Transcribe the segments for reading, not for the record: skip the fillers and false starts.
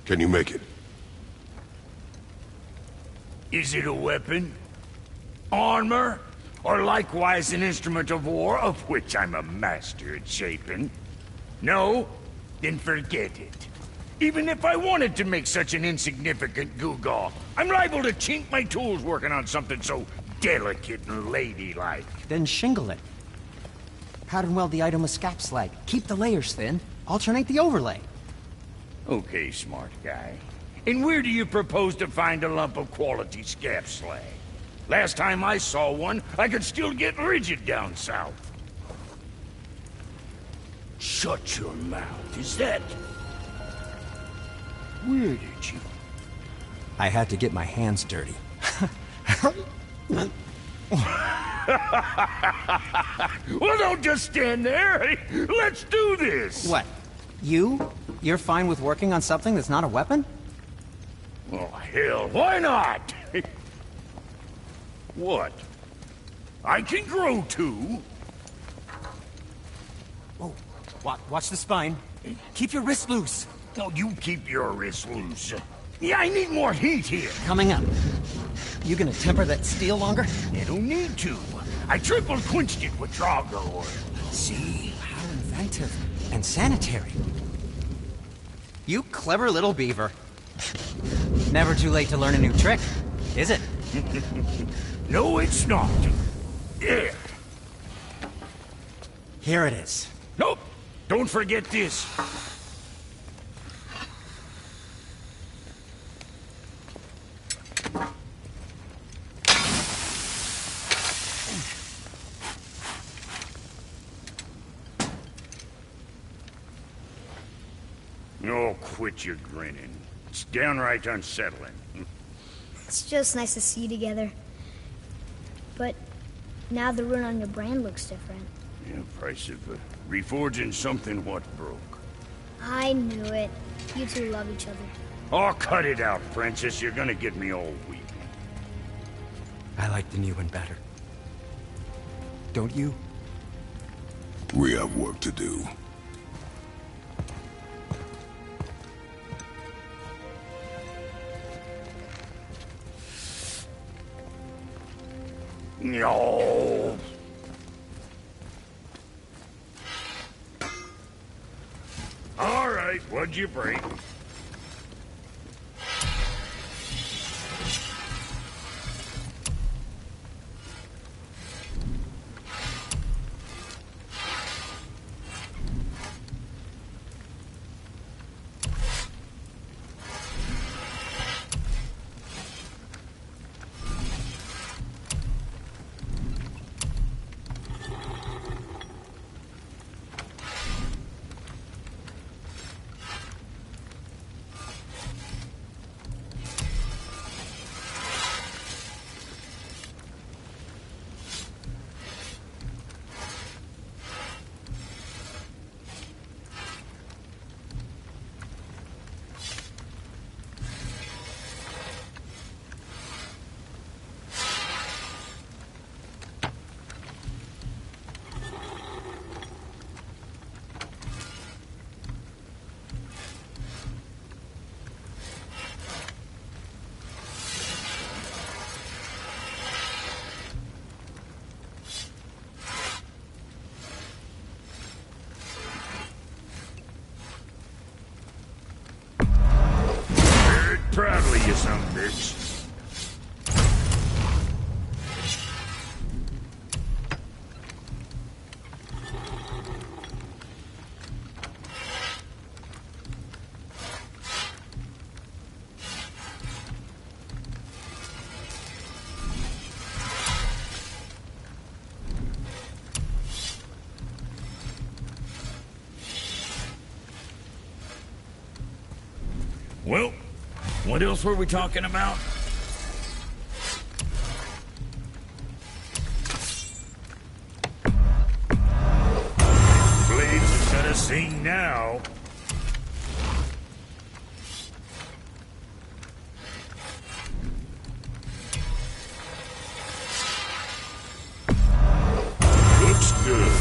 Can you make it? Is it a weapon? Armor? Or likewise an instrument of war, of which I'm a master at shaping? No? Then forget it. Even if I wanted to make such an insignificant gewgaw, I'm liable to chink my tools working on something so delicate and ladylike. Then shingle it. Pattern weld the item with scap slag. Keep the layers thin. Alternate the overlay. Okay, smart guy. And where do you propose to find a lump of quality scap slag? Last time I saw one, I could still get rigid down south. Shut your mouth, is that... Where did you... I had to get my hands dirty. Well, don't just stand there. Let's do this. What? You're fine with working on something that's not a weapon? Oh, hell, why not? What? I can grow too. Oh, watch the spine. Keep your wrist loose. No, you keep your wrist loose. Yeah, I need more heat here. Coming up. You gonna temper that steel longer? You don't need to. I triple quenched it with Drago oil. See? How inventive. And sanitary. You clever little beaver. Never too late to learn a new trick, is it? No, it's not. There. Here it is. Nope. Don't forget this. Oh, quit your grinning. It's downright unsettling. It's just nice to see you together. But now the rune on your brand looks different. Yeah, price of reforging something what broke. I knew it. You two love each other. Oh, cut it out, Princess. You're gonna get me all weepy. I like the new one better. Don't you? We have work to do. No. All right, what'd you break? Proudly, you son of a bitch. Well, what else were we talking about? Blades are gonna sing now. Looks good.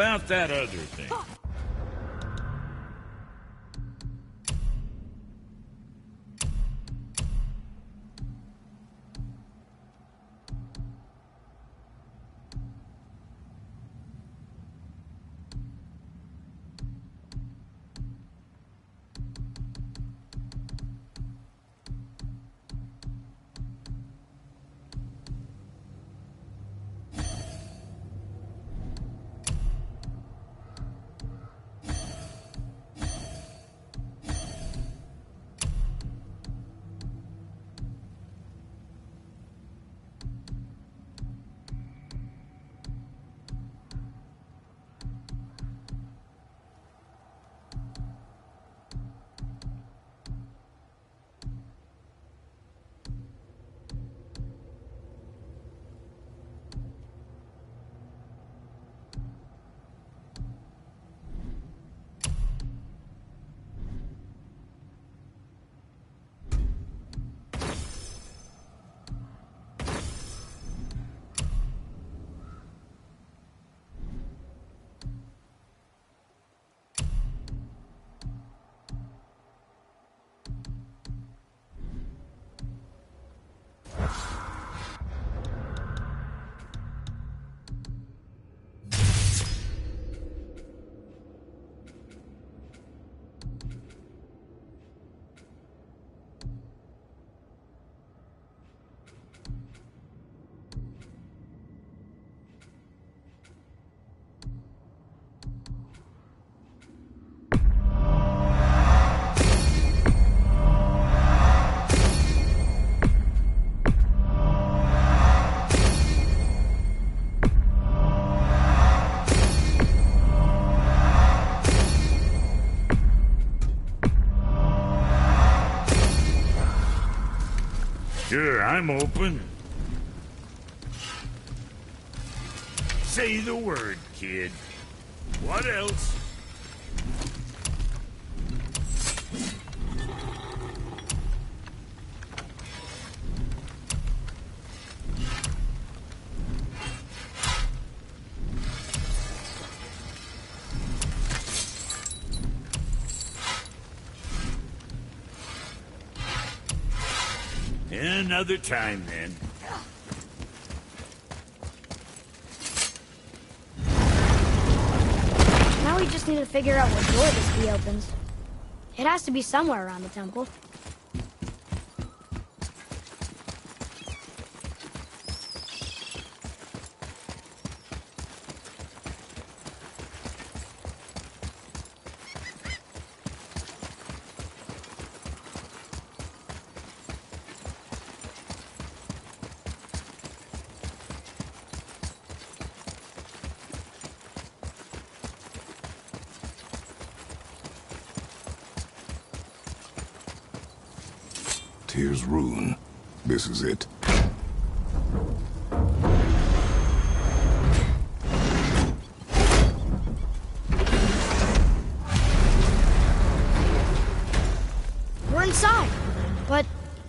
about that other thing. Sure, I'm open. Say the word, kid. What else? Another time, then. Now we just need to figure out what door this key opens. It has to be somewhere around the temple. Tyr's Rune. This is it. We're inside. But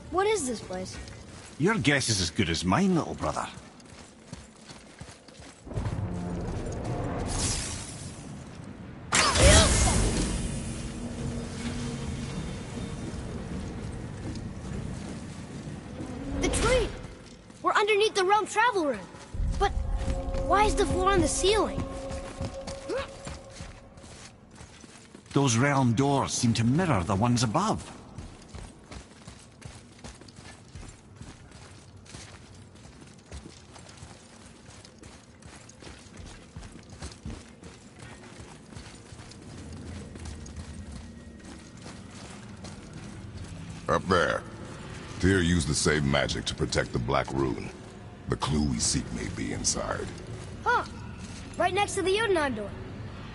what is this place? Your guess is as good as mine, little brother. Underneath the realm travel room. But why is the floor on the ceiling? Those realm doors seem to mirror the ones above. Up there. Tyr used the same magic to protect the Black Rune. The clue we seek may be inside. Huh. Right next to the Jotunheim door.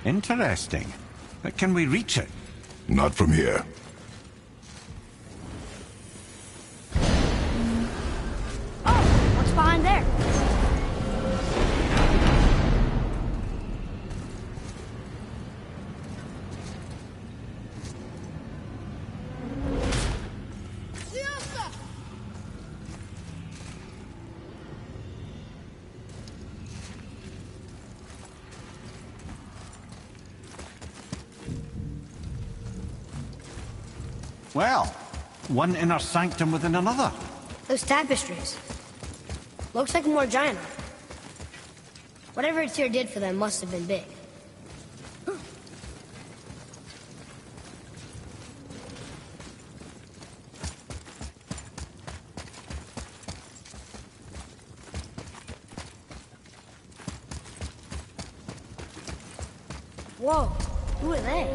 Interesting. But can we reach it? Not from here. Oh, what's behind there? Well, one inner sanctum within another. Those tapestries. Looks like more giant art. Whatever Tyr did for them must have been big. Whoa, who are they?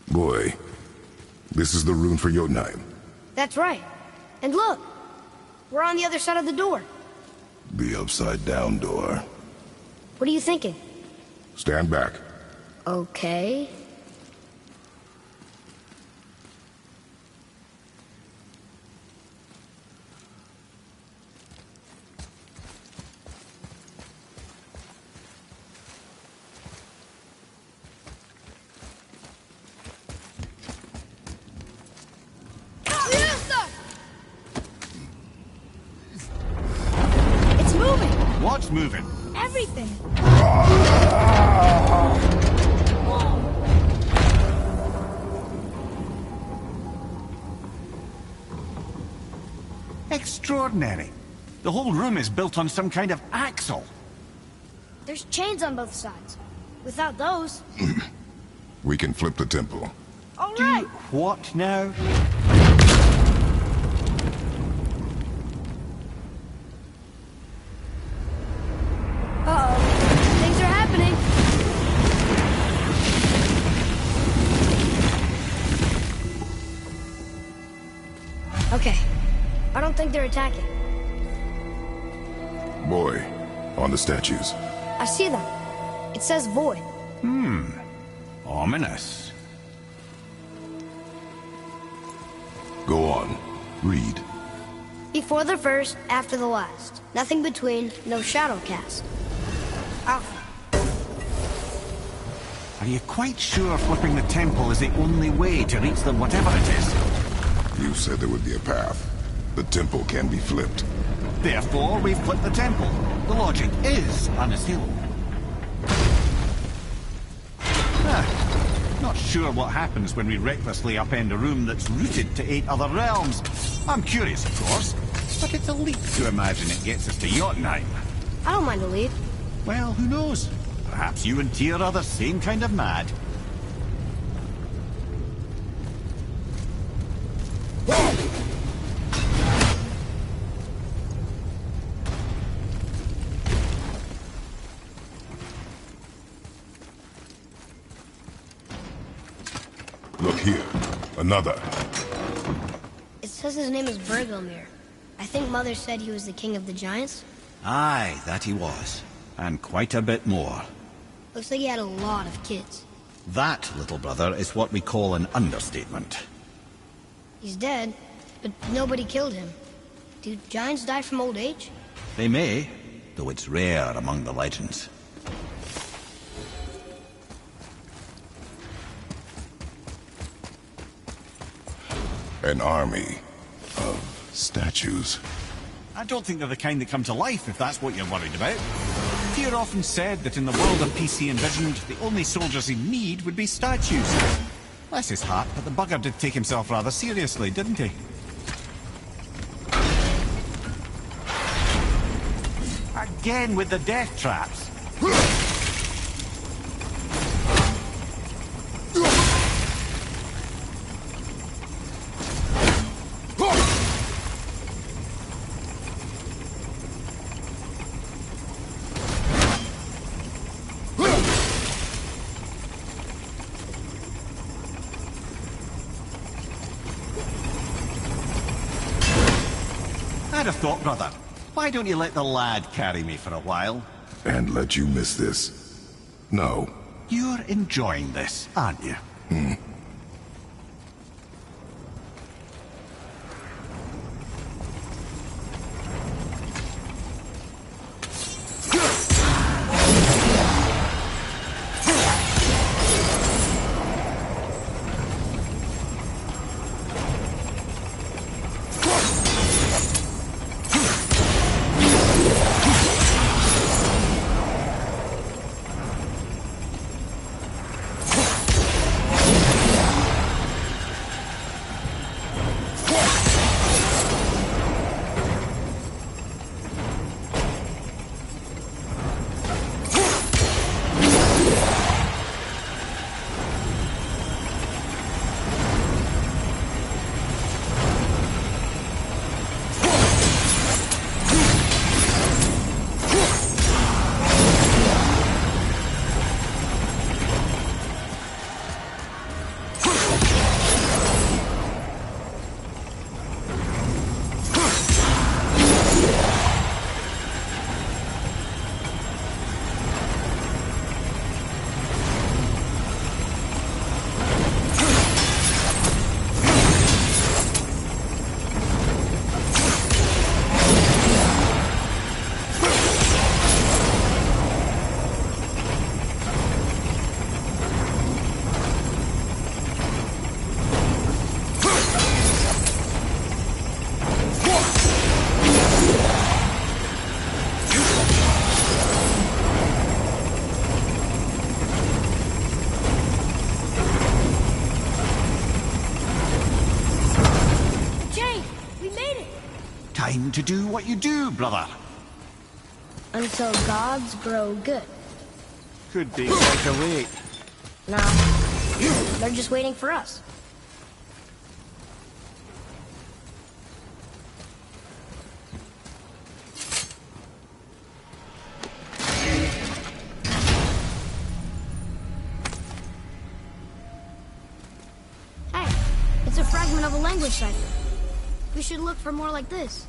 Boy, this is the rune for Jotunheim. That's right. And look, we're on the other side of the door. The upside-down door. What are you thinking? Stand back. Okay. It's moving! What's moving? Everything! Extraordinary. The whole room is built on some kind of axle. There's chains on both sides. Without those... We can flip the temple. All right! What now? Uh-oh. Things are happening. Okay. I don't think they're attacking. Boy, on the statues. I see them. It says void. Ominous. Go on. Read. Before the first, after the last. Nothing between, no shadow cast. Alpha. Are you quite sure flipping the temple is the only way to reach them, whatever it is? You said there would be a path. The temple can be flipped. Therefore, we flip the temple. The logic is unassailable. Not sure what happens when we recklessly upend a room that's rooted to 8 other realms. I'm curious, of course, but it's a leap to imagine it gets us to Jotunheim. I don't mind a lead. Well, who knows? Perhaps you and Tyr are the same kind of mad. Look here. Another. It says his name is Bergelmir. I think Mother said he was the king of the giants. Aye, that he was. And quite a bit more. Looks like he had a lot of kids. That, little brother, is what we call an understatement. He's dead, but nobody killed him. Do giants die from old age? They may, though it's rare among the legends. An army of statues. I don't think they're the kind that come to life, if that's what you're worried about. Tyr often said that in the world of peace he envisioned, the only soldiers he'd need would be statues. Bless his heart, but the bugger did take himself rather seriously, didn't he? Again with the death traps. I'd have thought, brother, why don't you let the lad carry me for a while? And let you miss this. No. You're enjoying this, aren't you? time to do what you do, brother. Until gods grow good. Could be quite a wait. No, they're just waiting for us. Hey, it's a fragment of a language cipher. We should look for more like this.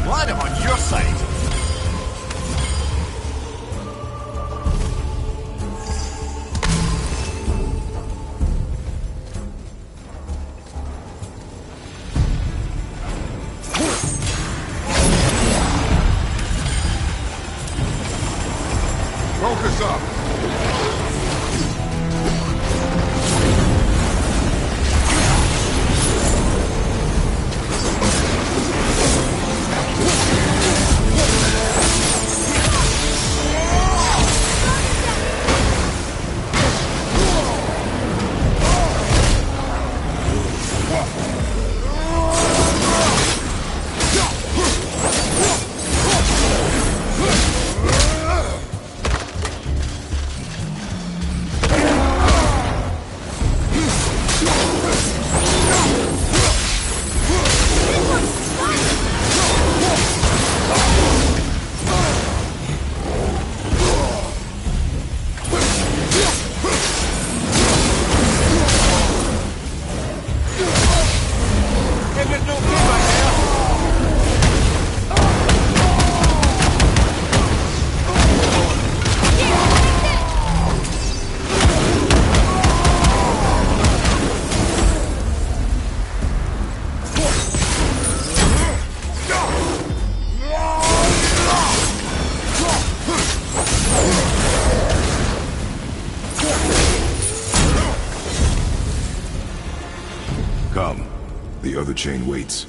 Glad I'm on your side. Focus up. Come. The other chain waits.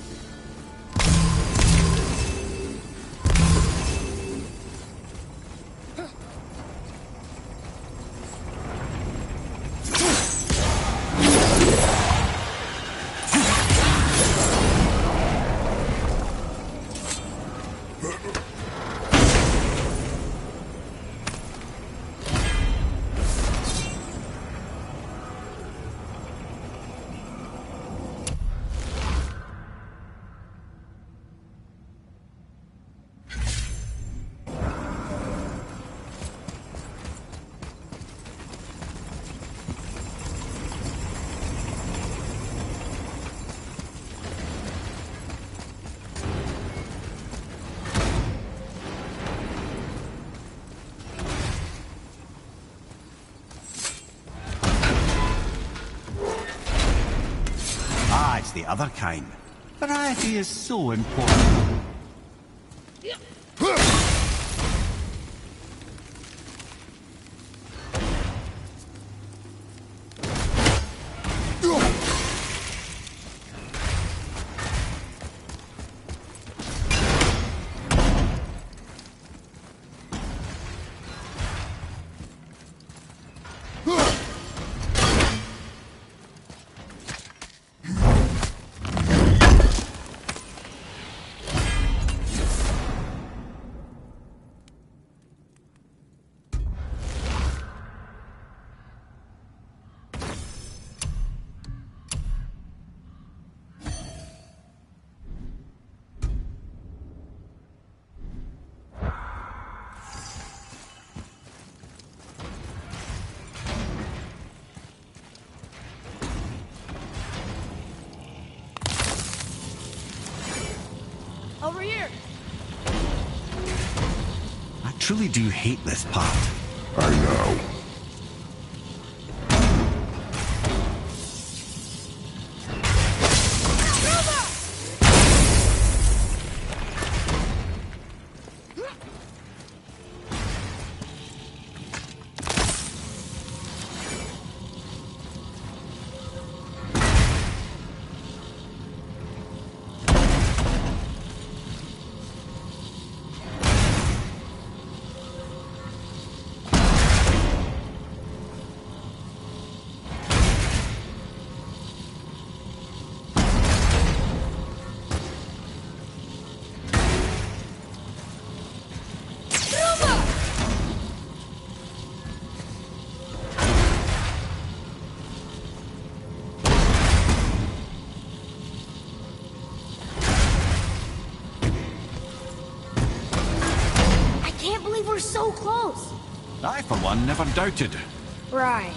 the other kind. Variety is so important. Over here! I truly do hate this part. I know. We're so close. I, for one, never doubted. Right.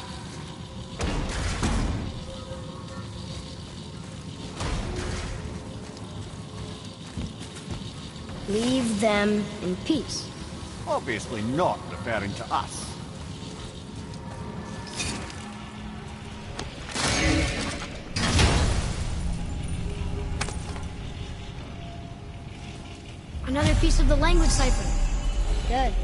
Leave them in peace. Obviously not referring to us. Another piece of the language cipher. Good.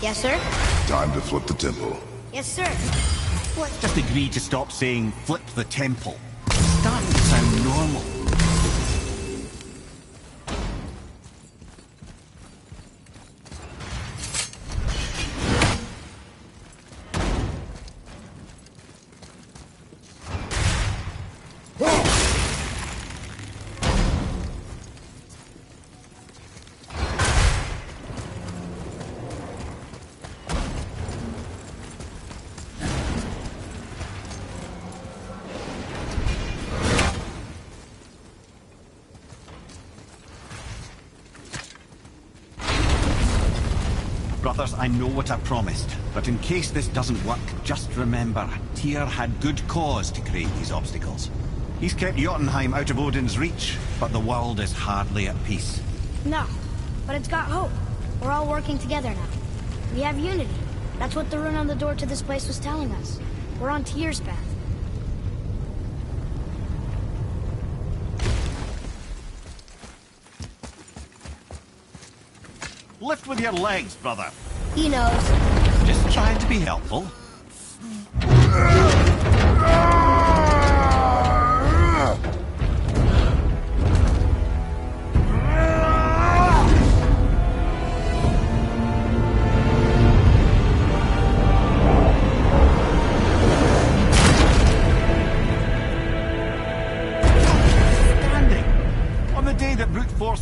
Yes, sir? Time to flip the temple. Yes, sir. Let's just agree to stop saying flip the temple. It's starting to sound normal. Brothers, I know what I promised, but in case this doesn't work, just remember, Tyr had good cause to create these obstacles. He's kept Jotunheim out of Odin's reach, but the world is hardly at peace. No, but it's got hope. We're all working together now. We have unity. That's what the rune on the door to this place was telling us. We're on Tyr's path. Lift with your legs, brother. He knows. Just trying to be helpful.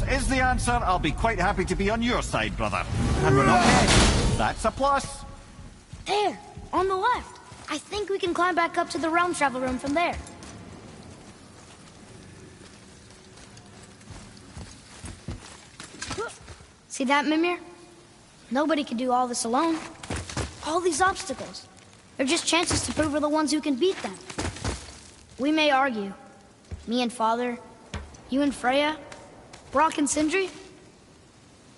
Is the answer, I'll be quite happy to be on your side, brother. And we're not dead. That's a plus. There, on the left. I think we can climb back up to the realm travel room from there. See that, Mimir? Nobody can do all this alone. All these obstacles. They're just chances to prove we're the ones who can beat them. We may argue. Me and Father, you and Freya, Brok and Sindri.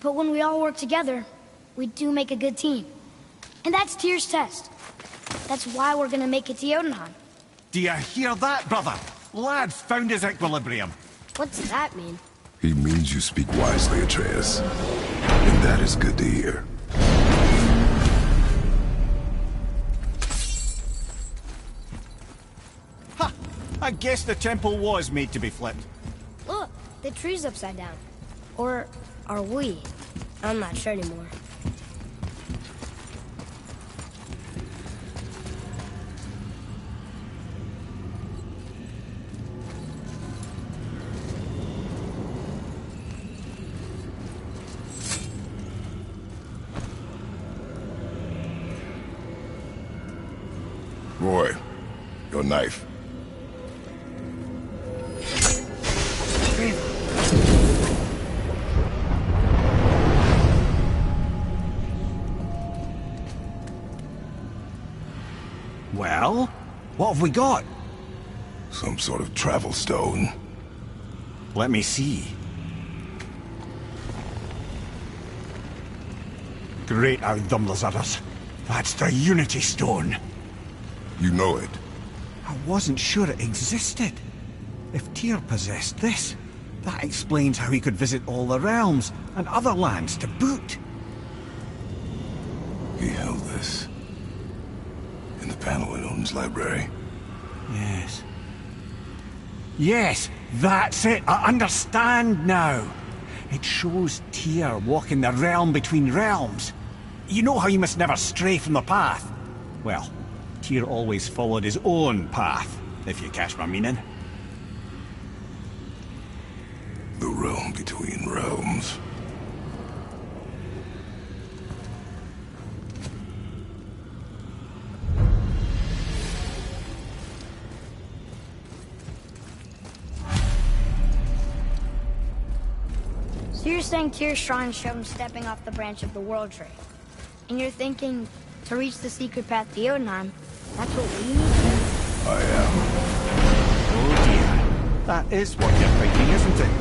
But when we all work together, we do make a good team. And that's Tyr's test. That's why we're gonna make it to Jotunheim. Do you hear that, brother? Lad's found his equilibrium. What's that mean? He means you speak wisely, Atreus. And that is good to hear. Ha! I guess the temple was made to be flipped. Look, the tree's upside down. Or are we? I'm not sure anymore. Roy, your knife. Well, what have we got? Some sort of travel stone. Let me see. Great Outdumblers. That's the Unity Stone. You know it. I wasn't sure it existed. If Tyr possessed this, that explains how he could visit all the realms and other lands to boot. He held this in the panel in Odin's library. Yes. Yes, that's it. I understand now. It shows Tyr walking the realm between realms. You know how you must never stray from the path? Well, Tyr always followed his own path, if you catch my meaning. The realm between realms. So you're saying Tyr's shrine showed him stepping off the branch of the World Tree. And you're thinking, to reach the secret path to Jotunheim, that's what we need to do? I am. Oh dear. That is what you're thinking, isn't it?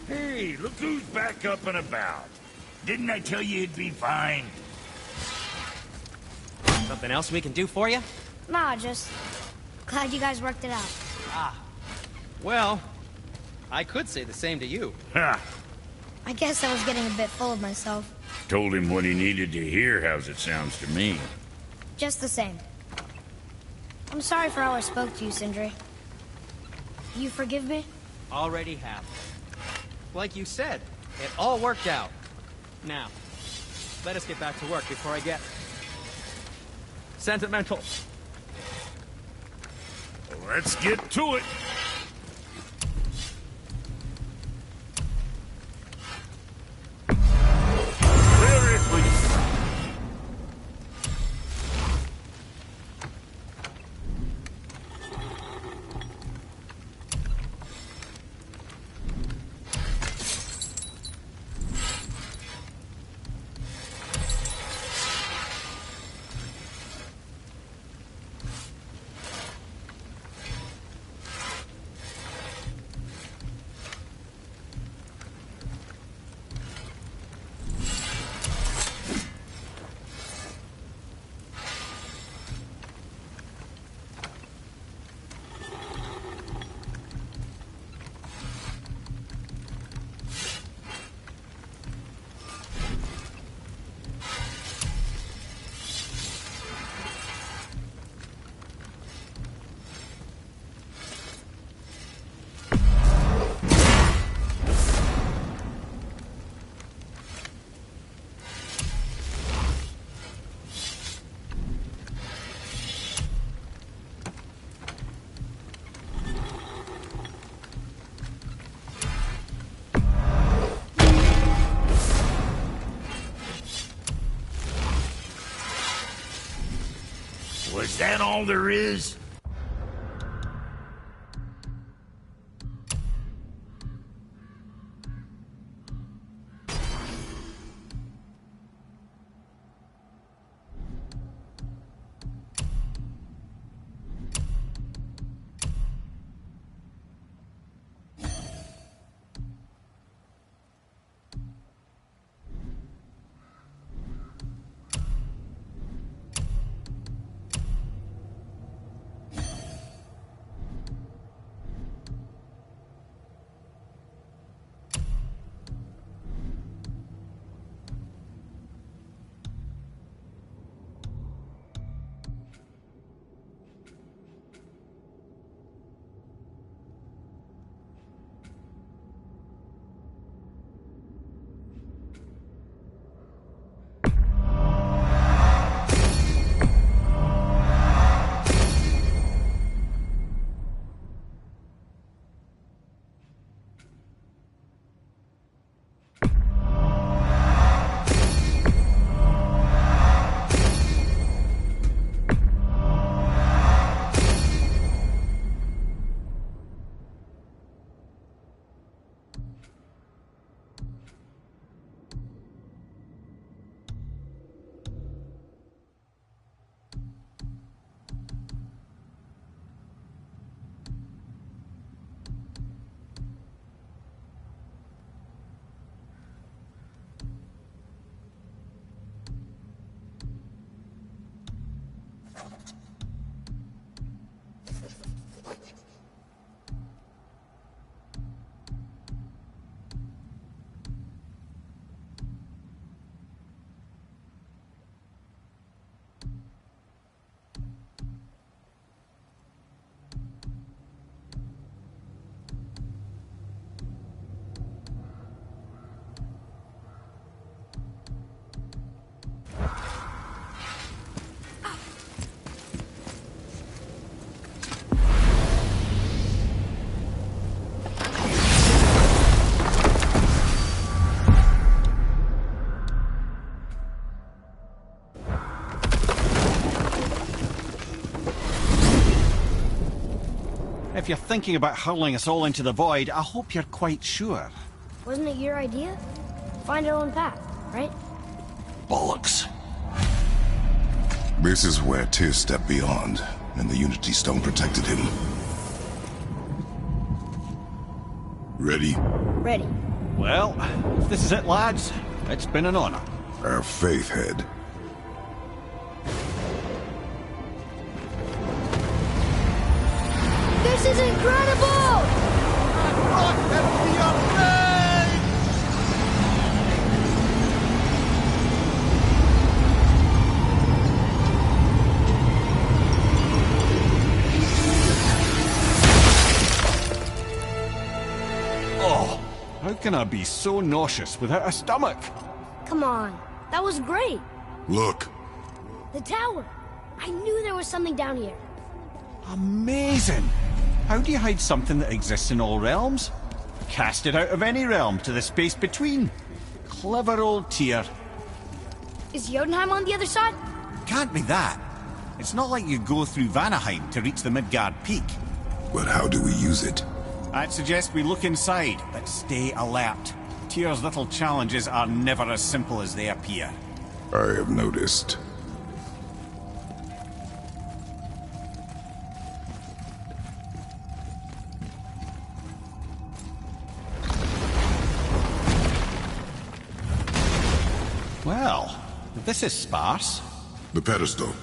Hey, look who's back up and about. Didn't I tell you it'd be fine? Something else we can do for you? Nah, just glad you guys worked it out. Well, I could say the same to you. Ha! I guess I was getting a bit full of myself. Told him what he needed to hear, how's it sounds to me. Just the same. I'm sorry for how I spoke to you, Sindri. You forgive me? Already have. Like you said, it all worked out. Now, let us get back to work before I get sentimental. Let's get to it. Was that all there is? If you're thinking about hurling us all into the void, I hope you're quite sure. Wasn't it your idea? Find our own path, right? Bollocks. This is where Tyr stepped beyond, and the Unity Stone protected him. Ready? Ready. Well, if this is it, lads, it's been an honor. Our faith head. This is incredible! How can I be so nauseous without a stomach? Come on. That was great. Look. The tower. I knew there was something down here. Amazing! How do you hide something that exists in all realms? Cast it out of any realm to the space between. Clever old Tyr. Is Jotunheim on the other side? Can't be that. It's not like you go through Vanaheim to reach the Midgard Peak. But how do we use it? I'd suggest we look inside, but stay alert. Tyr's little challenges are never as simple as they appear. I have noticed. Well, this is sparse. The pedestal.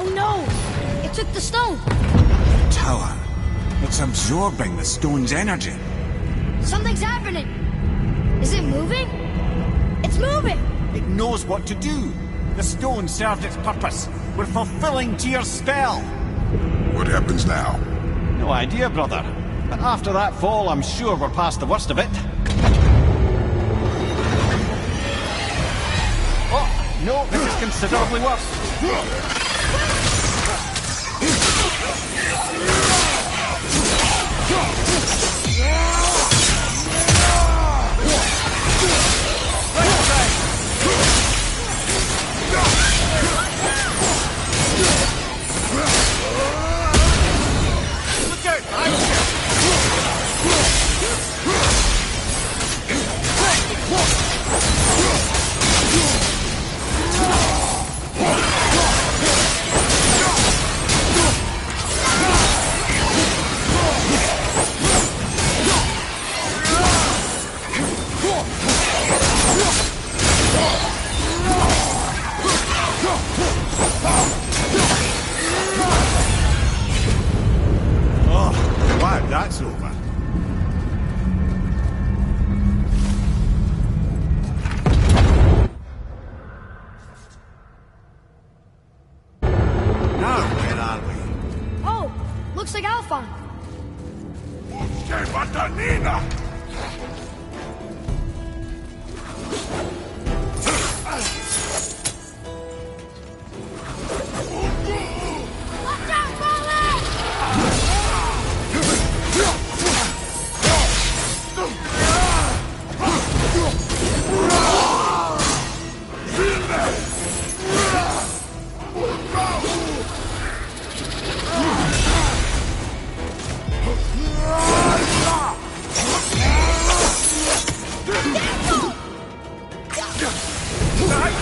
Oh no! It took the stone! Tower. It's absorbing the stone's energy. Something's happening! Is it moving? It's moving! It knows what to do. The stone served its purpose. We're fulfilling Tyr's spell. What happens now? No idea, brother. But after that fall, I'm sure we're past the worst of it. Oh, no, this is considerably worse. That's over. Now, where are we? Oh, looks like Alphon. Watch out, Rolling!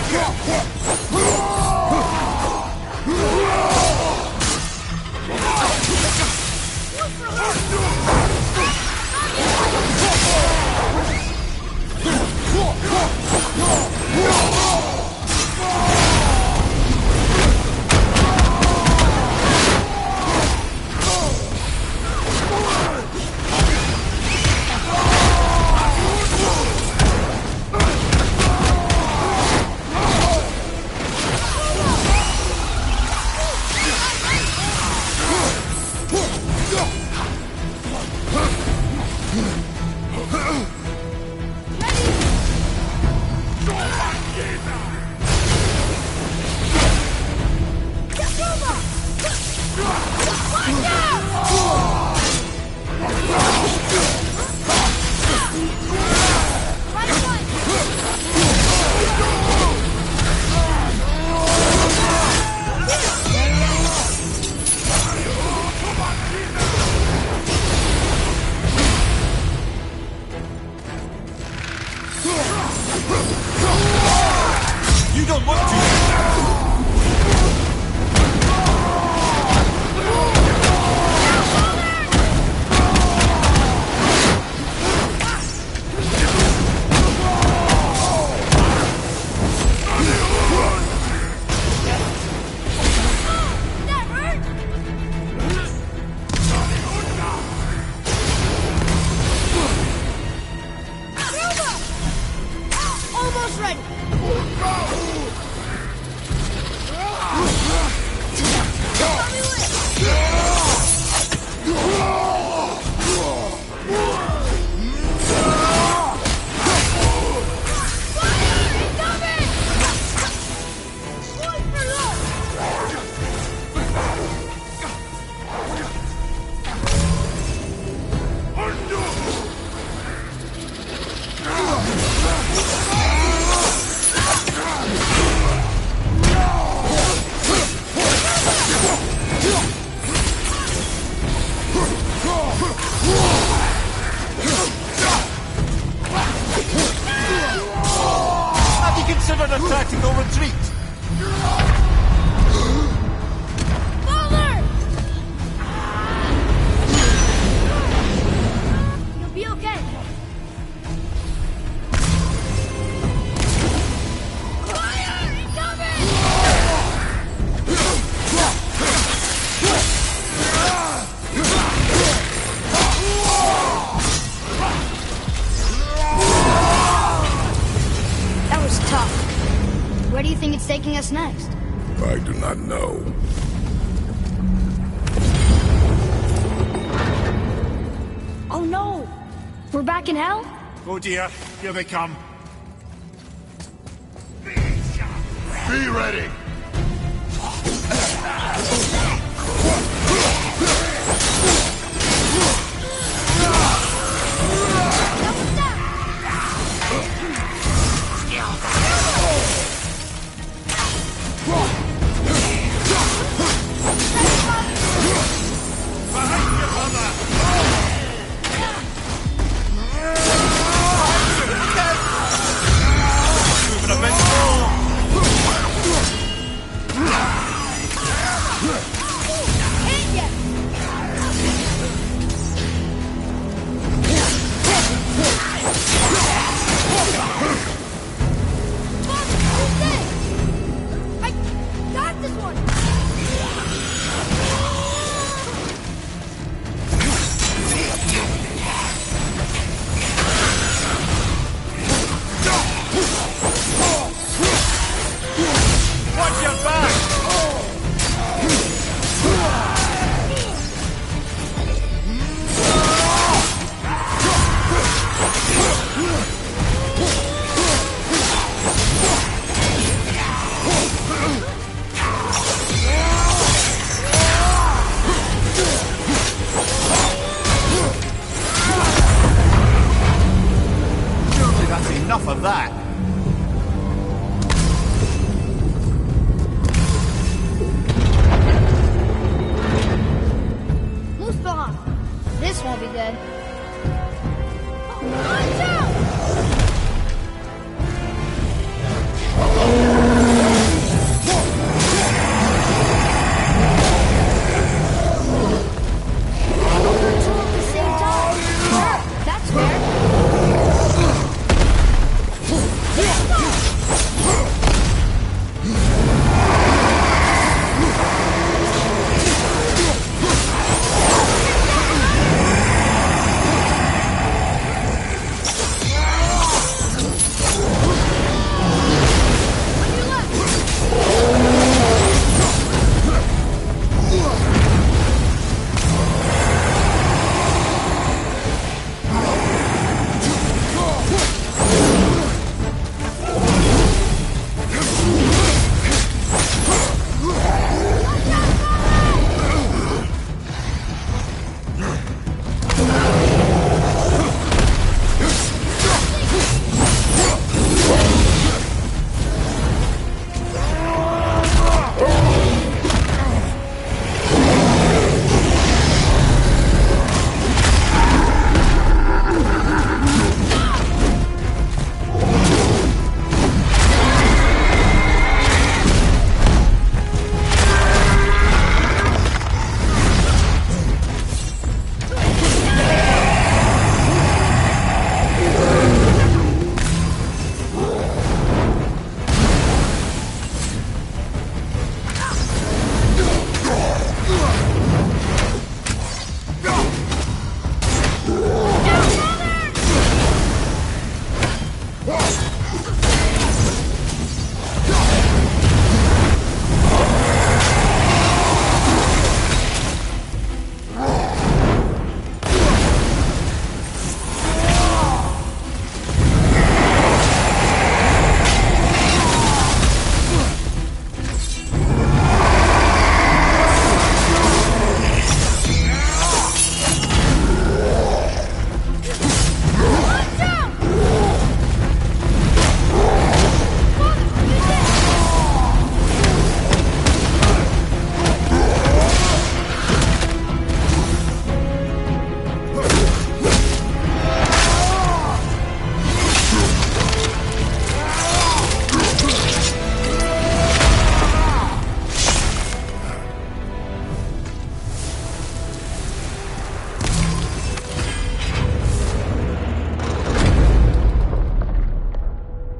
What's next? I do not know. Oh no! We're back in hell? Oh dear, here they come. Be ready! I got this one! Watch your back! Surely that's enough of that. Muspelheim! This won't be good. Watch out! Two at the same time. That's fair.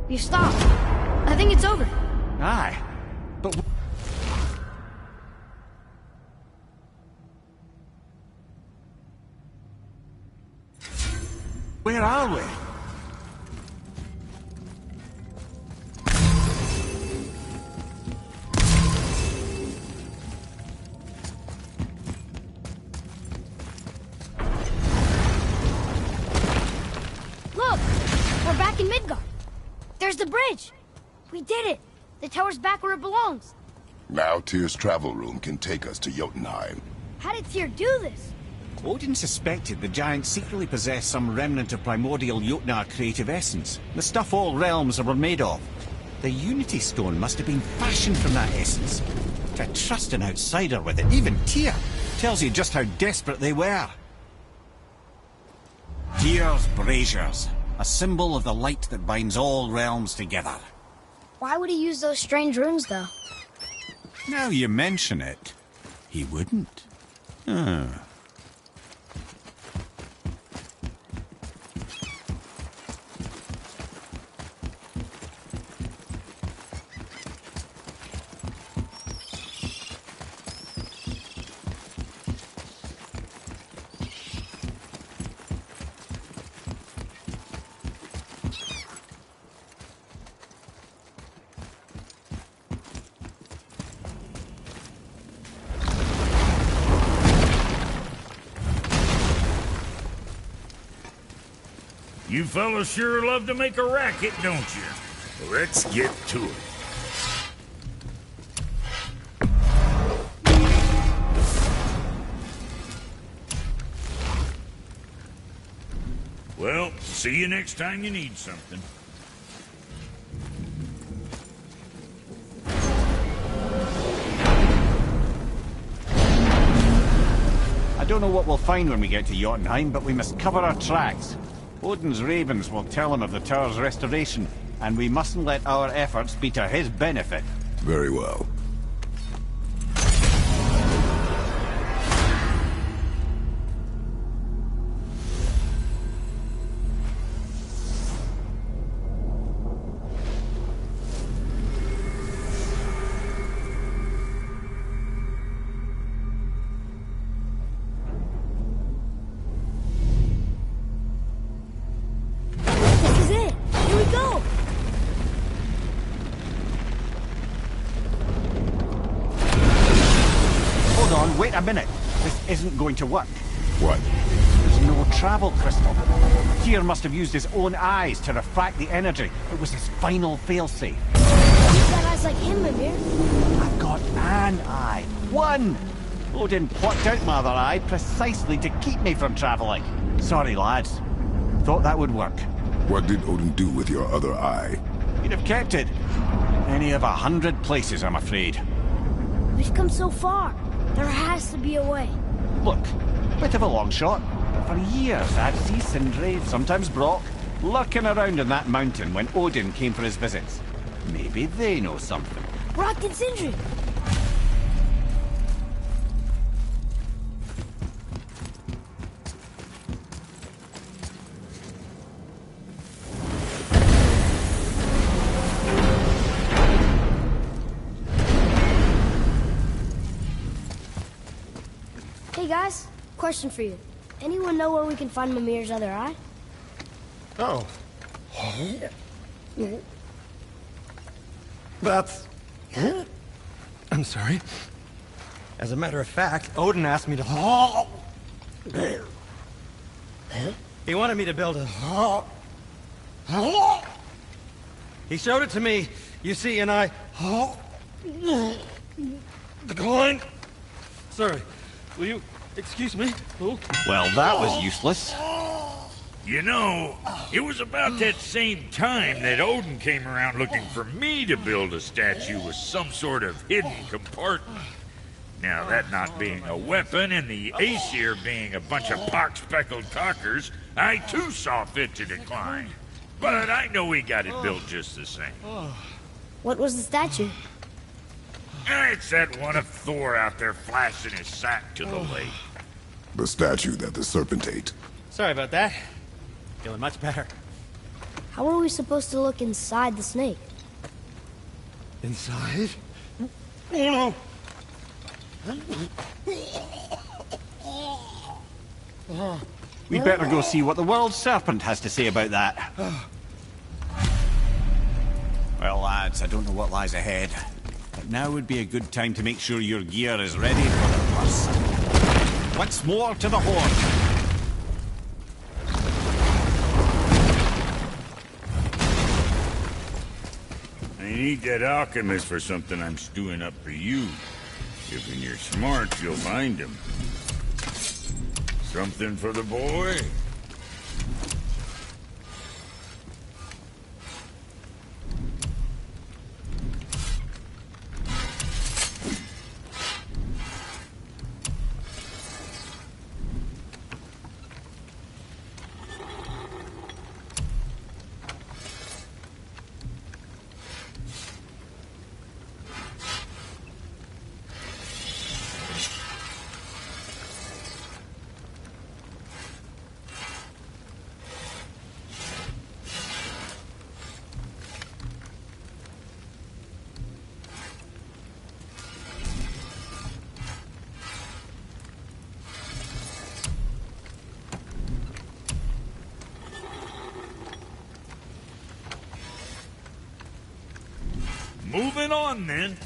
You stopped. I think it's over. Aye. But... where are we? back in Midgard. There's the bridge. We did it. The tower's back where it belongs. Now Tyr's travel room can take us to Jotunheim. How did Tyr do this? Odin suspected the giants secretly possessed some remnant of primordial Jotnar creative essence, the stuff all realms were made of. The Unity Stone must have been fashioned from that essence. To trust an outsider with it, even Tyr, tells you just how desperate they were. Tyr's braziers, a symbol of the light that binds all realms together. Why would he use those strange runes, though? Now you mention it, he wouldn't. You fellas sure love to make a racket, don't you? Let's get to it. Well, see you next time you need something. I don't know what we'll find when we get to Jotunheim, but we must cover our tracks. Odin's ravens will tell him of the tower's restoration, and we mustn't let our efforts be to his benefit. Very well. Wait a minute. This isn't going to work. What? There's no travel crystal. Tyr must have used his own eyes to refract the energy. It was his final failsafe. You've got eyes like him, Mimir. I've got an eye. One! Odin plucked out my other eye precisely to keep me from traveling. Sorry, lads. Thought that would work. What did Odin do with your other eye? He'd have kept it. Any of 100 places, I'm afraid. We've come so far. There has to be a way. Look, bit of a long shot, but for years I'd see Sindri, sometimes Brock, lurking around in that mountain when Odin came for his visits. Maybe they know something. Brock and Sindri. Hey guys, question for you. Anyone know where we can find Mimir's other eye? Oh. That's... I'm sorry. As a matter of fact, Odin asked me to... He wanted me to build a... He showed it to me, you see, and I... declined. Sorry. Will you excuse me? Oh. Well, that was useless. You know, it was about that same time that Odin came around looking for me to build a statue with some sort of hidden compartment. Now, that not being a weapon and the Aesir being a bunch of pock-speckled cockers, I too saw fit to decline. But I know we got it built just the same. What was the statue? It's that one of Thor out there flashing his sack to the lake. The statue that the serpent ate. Sorry about that. Feeling much better. How are we supposed to look inside the snake? Inside? Oh no! We'd better go see what the world serpent has to say about that. Well, lads, I don't know what lies ahead. But now would be a good time to make sure your gear is ready for the worst. Once more to the horn. I need that alchemist for something I'm stewing up for you. If when you're smart, you'll find him. Something for the boy? Moving on, then.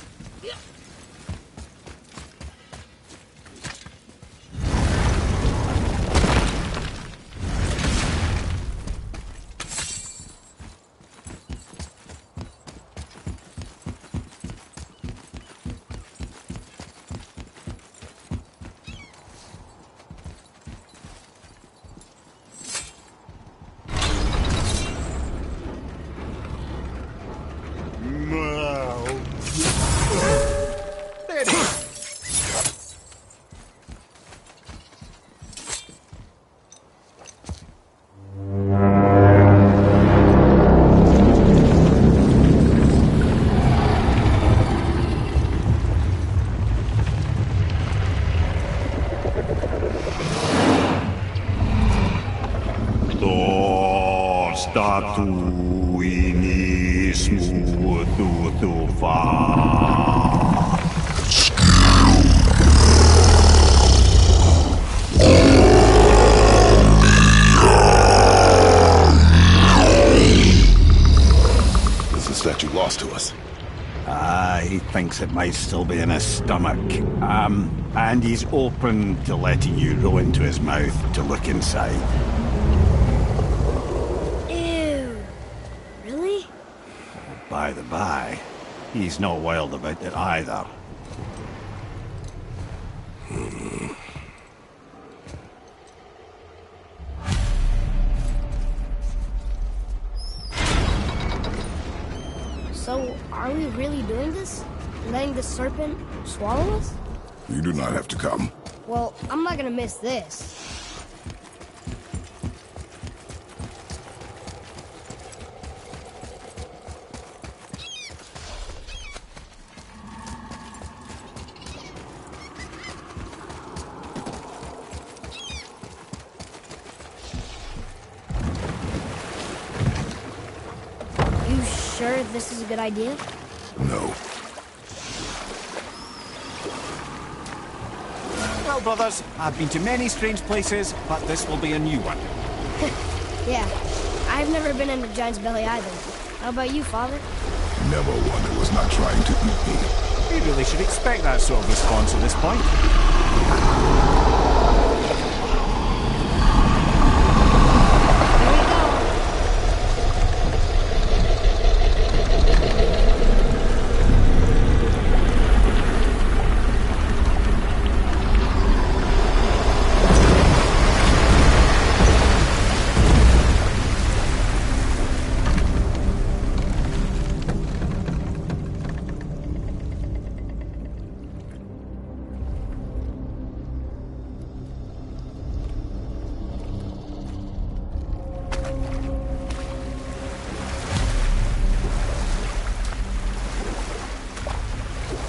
It might still be in his stomach. And he's open to letting you row into his mouth to look inside. Ew. Really? By the by, he's not wild about it either. So, are we really doing this? Letting the serpent swallow us? You do not have to come. Well, I'm not gonna miss this. You sure this is a good idea? No. Well, brothers, I've been to many strange places, but this will be a new one. Yeah, I've never been in a giant's belly either. How about you, Father? Never one that was not trying to eat me. You really should expect that sort of response at this point.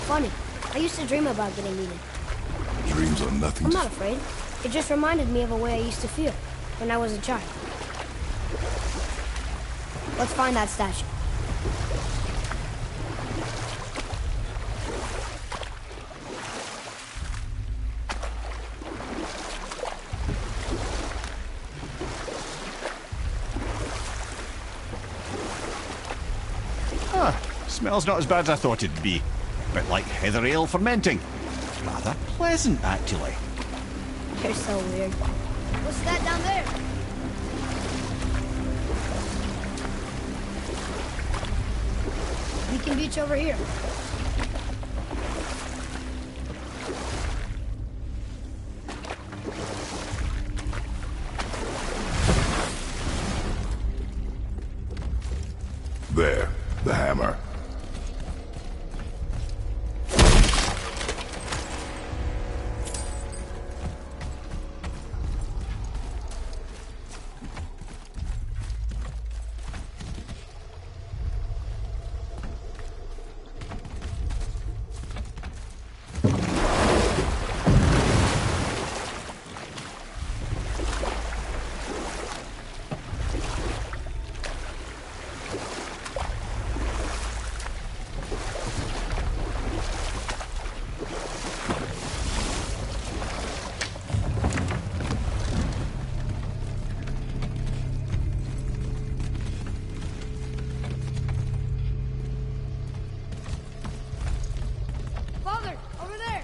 Funny. I used to dream about getting eaten. Dreams are nothing I'm to... not afraid. It just reminded me of a way I used to feel when I was a child. Let's find that statue. Smells not as bad as I thought it'd be. A bit like heather ale fermenting. Rather pleasant, actually. You're so weird. What's that down there? Be can beach over here. There, the hammer. Father, over there!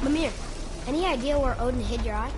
Mimir, any idea where Odin hid your eye?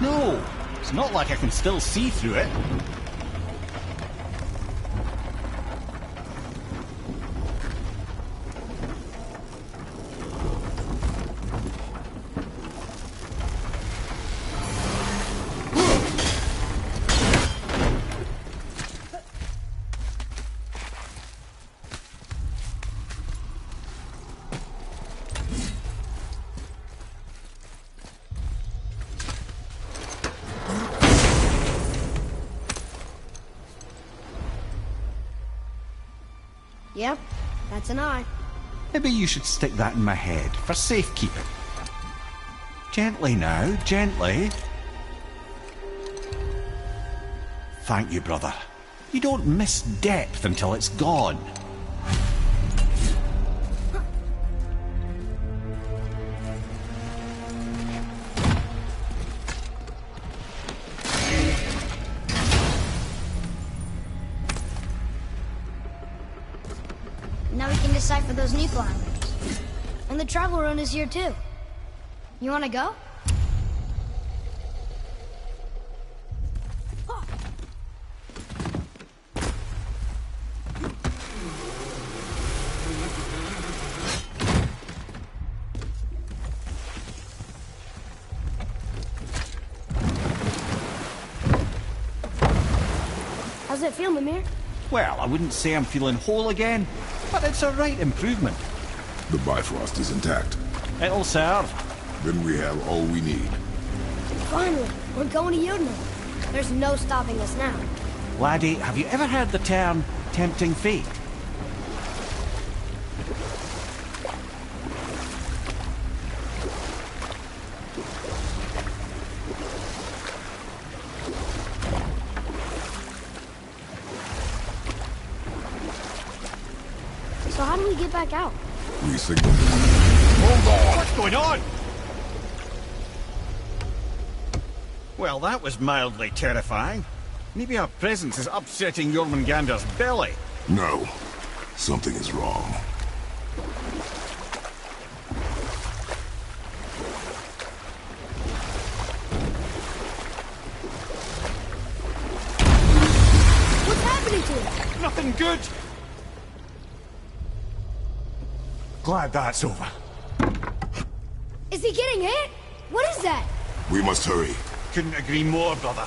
No, it's not like I can still see through it. Yep, that's an eye. Maybe you should stick that in my head for safekeeping. Gently now, gently. Thank you, brother. You don't miss depth until it's gone. Now we can decipher those Niflheim letters. And the travel rune is here too. You wanna go? How's it feel, Mimir? Well, I wouldn't say I'm feeling whole again, but it's a right improvement. The Bifrost is intact. It'll serve. Then we have all we need. Finally, we're going to Jotunheim. There's no stopping us now. Laddie, have you ever heard the term tempting fate? So how do we get back out? We signal. Hold on! What's going on? Well, that was mildly terrifying. Maybe our presence is upsetting Jormungandr's belly. No. Something is wrong. What's happening to him? Nothing good! Glad that's over. Is he getting hit? What is that? We must hurry. Couldn't agree more, brother.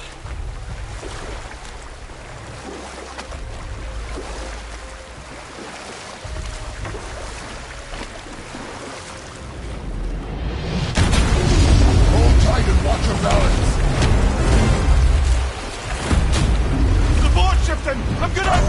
Hold tight and watch your balance. The boat's shifting! I'm gonna...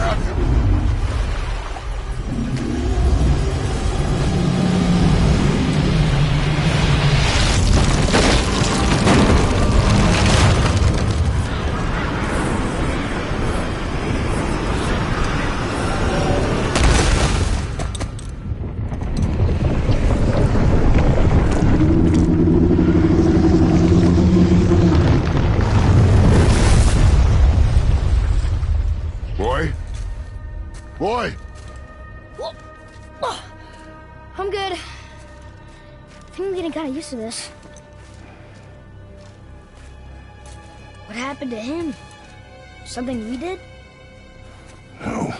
Boy! I'm good. I think I'm getting kind of used to this. What happened to him? Something we did? No.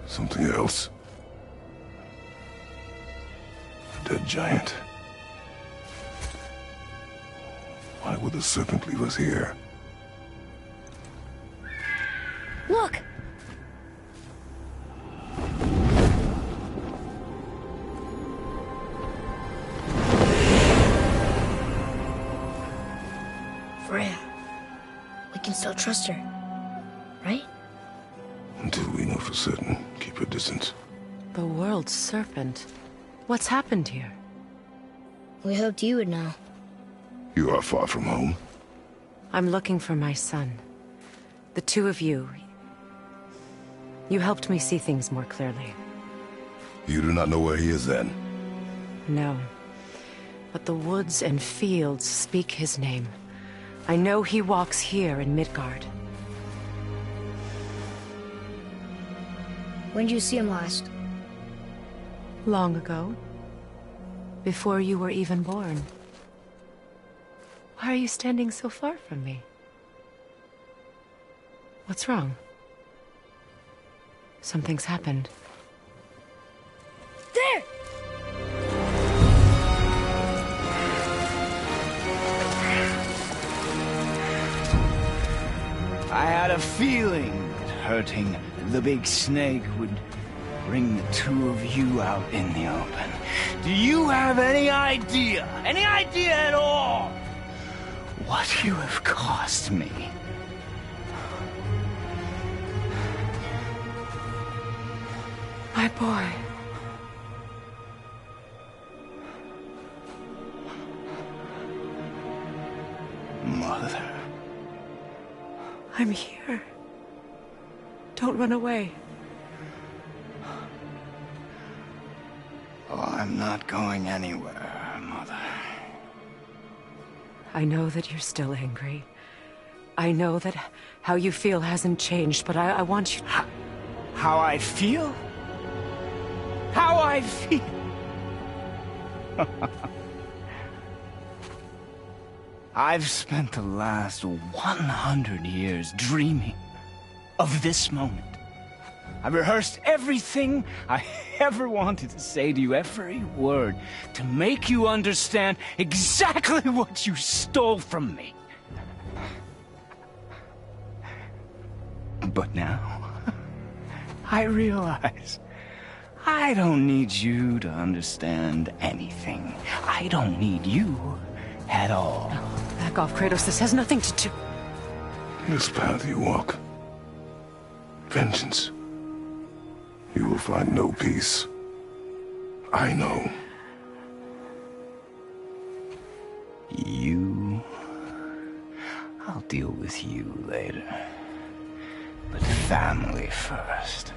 Something else. A dead giant. Why would the serpent leave us here? Look! Freya. We can still trust her, right? Until we know for certain, keep your distance. The world's serpent. What's happened here? We hoped you would know. You are far from home. I'm looking for my son. The two of you. You helped me see things more clearly. You do not know where he is then? No. But the woods and fields speak his name. I know he walks here in Midgard. When did you see him last? Long ago. Before you were even born. Why are you standing so far from me? What's wrong? Something's happened. There! I had a feeling that hurting the big snake would bring the two of you out in the open. Do you have any idea at all, what you have cost me? My boy. Mother. I'm here. Don't run away. Oh, I'm not going anywhere, Mother. I know that you're still angry. I know that how you feel hasn't changed, but I want you... How I feel? How I feel? I've spent the last 100 years dreaming of this moment. I've rehearsed everything I ever wanted to say to you, every word, to make you understand exactly what you stole from me. But now, I realize I don't need you to understand anything. I don't need you at all. No, back off, Kratos. This has nothing to do... This path you walk, vengeance, you will find no peace. I know. You... I'll deal with you later. But family first.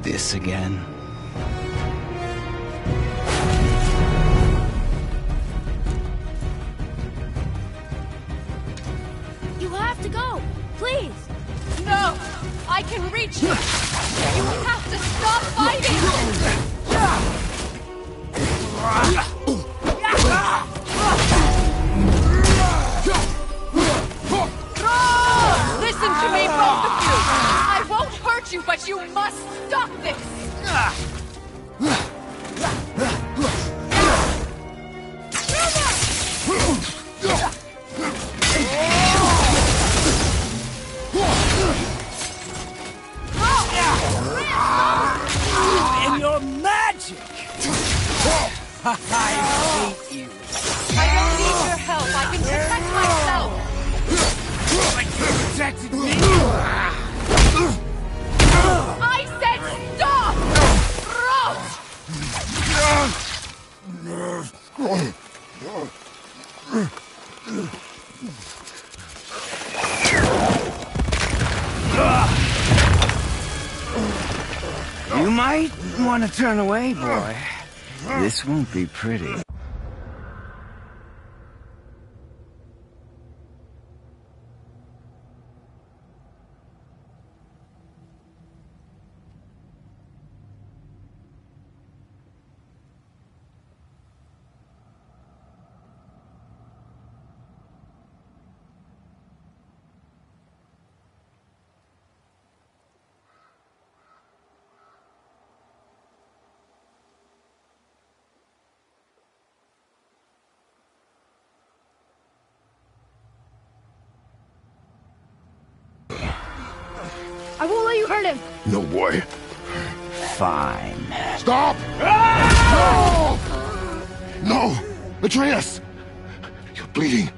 This again? You have to go! Please! No! I can reach you! You have to stop fighting! Listen to me, both of you! I won't hurt you, but you must stop this! And your magic! I hate you. I don't need your help. I can protect myself. Like you protected me? I said stop! You might want to turn away, boy. This won't be pretty. I won't let you hurt him! No, boy. Fine. Stop! No! No! Atreus! You're bleeding.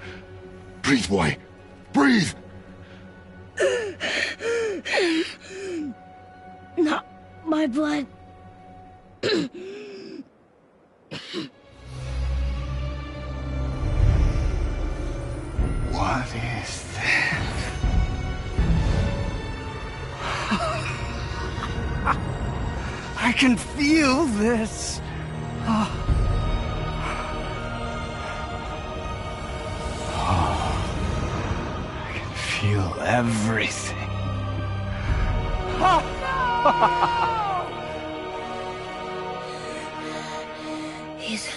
Breathe, boy. Breathe! Not my blood. What is that? I can feel this. I can feel everything. He's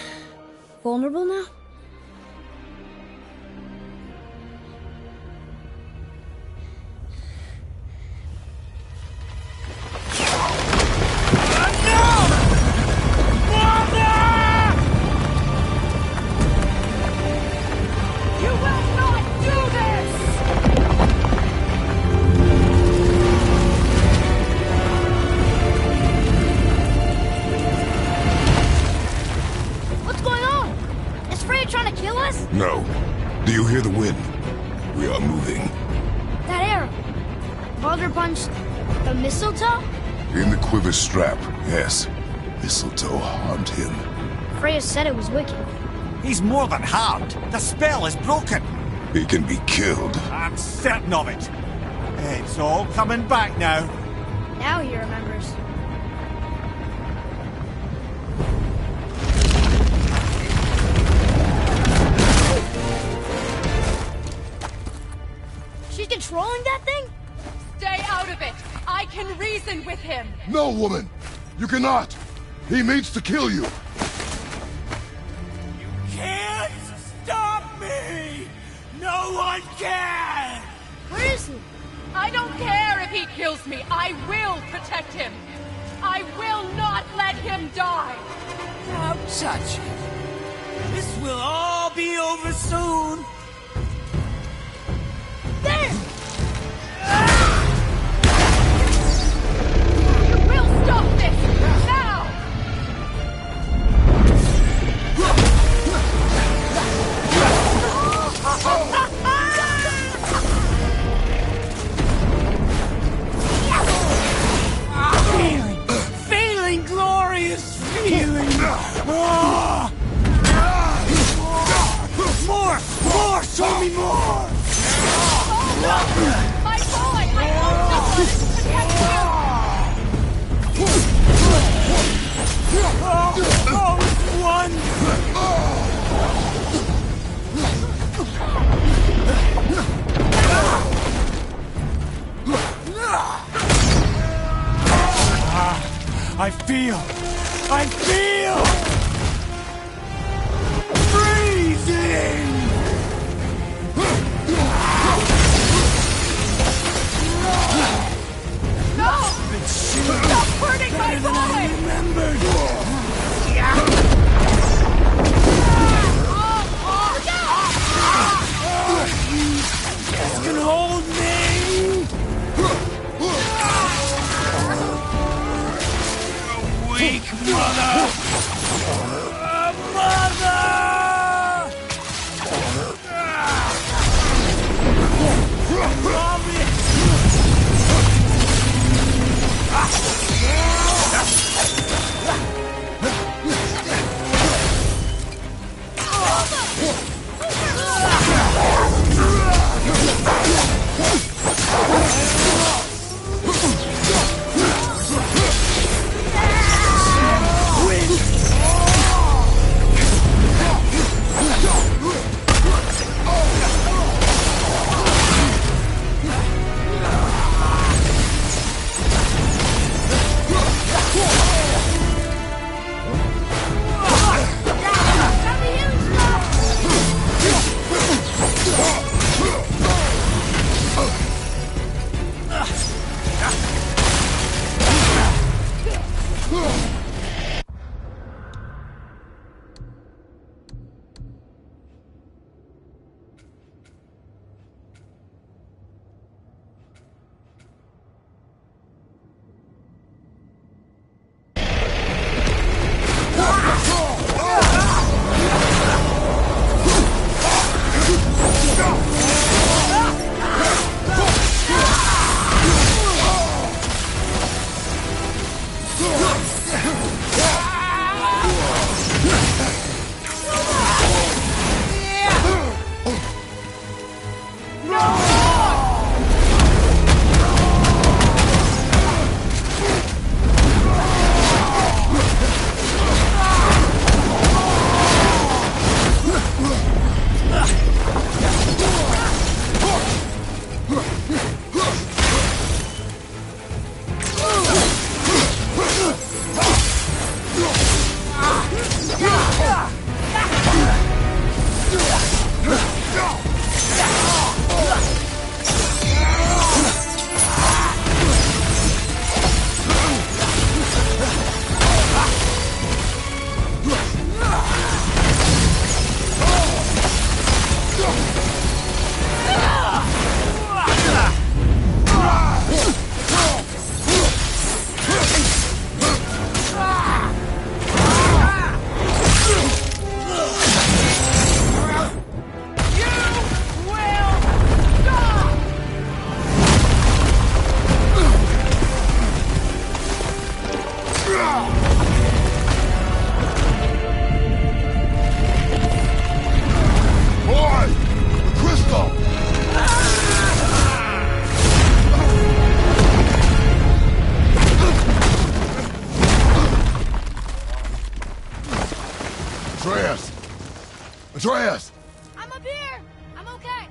vulnerable now? You will not do this! What's going on? Is Freya trying to kill us? No. Do you hear the wind? We are moving. That arrow. Baldur punched the mistletoe? In the quiver strap, yes. Mistletoe harmed him. Freya said it was wicked. He's more than harmed. The spell is broken. He can be killed. I'm certain of it. It's all coming back now. Now he remembers. She's controlling that thing? Stay out of it! I can reason with him! No, woman! You cannot! He means to kill you! Can't stop me! No one can! Where is he? I don't care if he kills me. I will protect him. I will not let him die. Don't touch him. This will all be over soon. There! You will stop this now. Feeling glorious feeling. More! Show me more! My boy, I only wanted to protect I feel freezing! No! Stop hurting my boy! You can hold me! Weak mother! Atreus! I'm up here! I'm okay!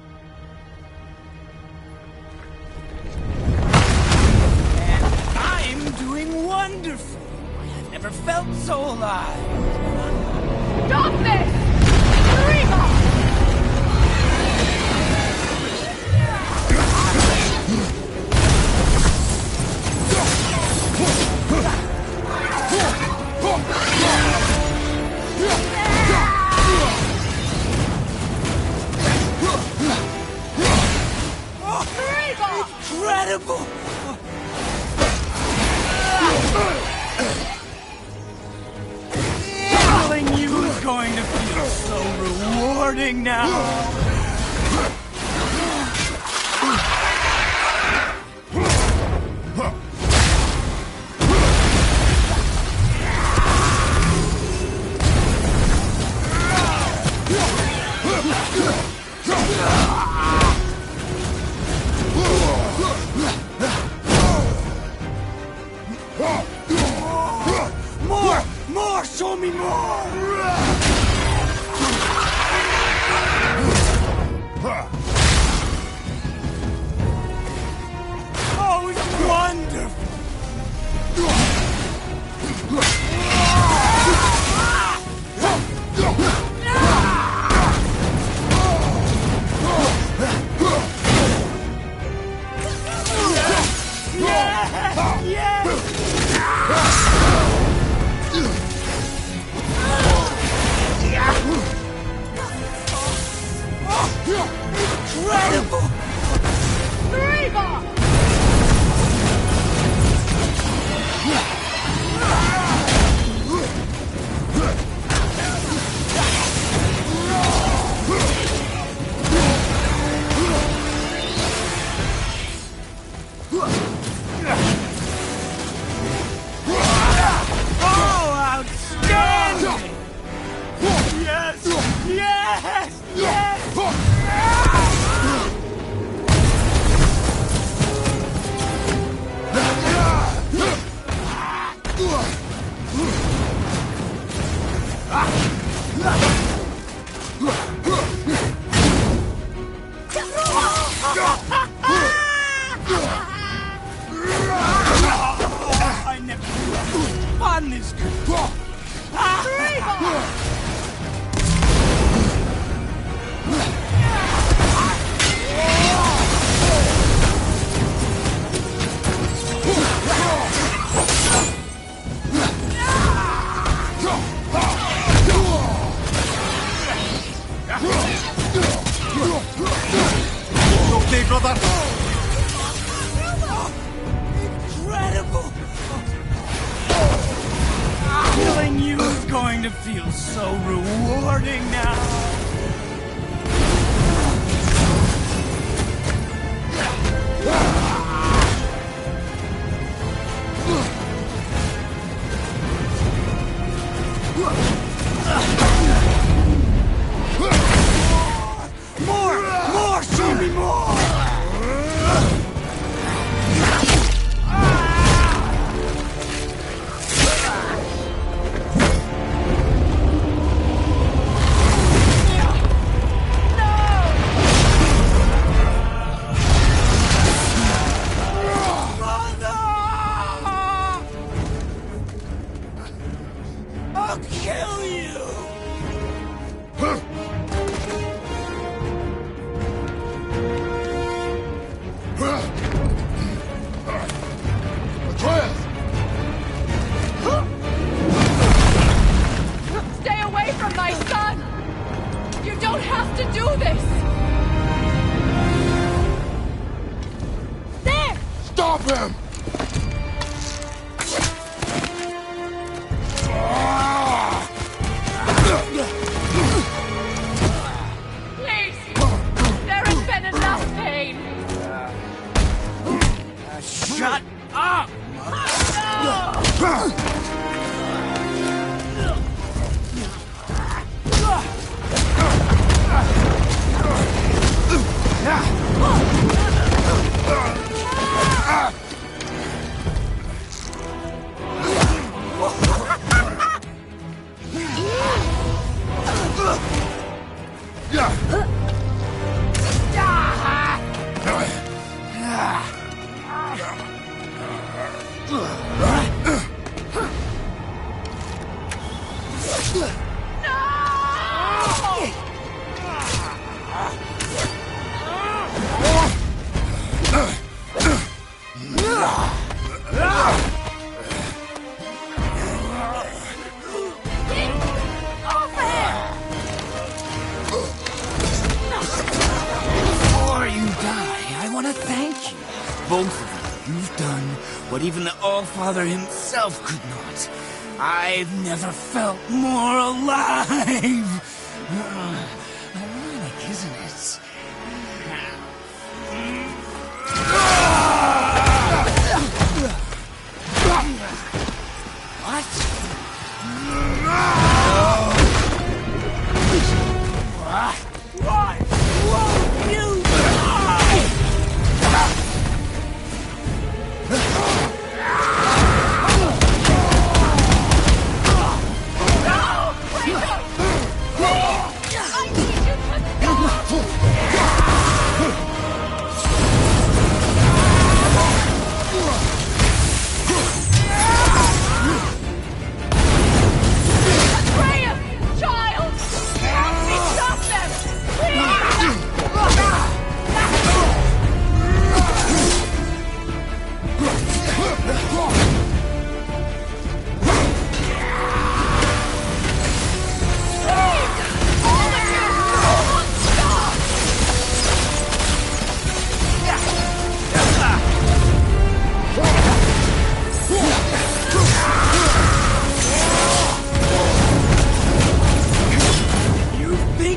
And I'm doing wonderful! I have never felt so alive! Stop this! Regal! Incredible! Killing you is going to feel so rewarding now! More! Show me more! Oh, it's wonderful! Incredible! Regal! Oh, outstanding! Yes! Yes! Yes! I never knew fun this good. Okay, brother. Incredible! Killing you is going to feel so rewarding now. More! Show me more! I'll kill you! have to do this! There! Stop him! Please! There has been enough pain! Shut up! Before you die, I want to thank you. Both of you. You've done what even the All-Father himself could not. I've never felt more alive. Ironic, isn't it? Why won't you die?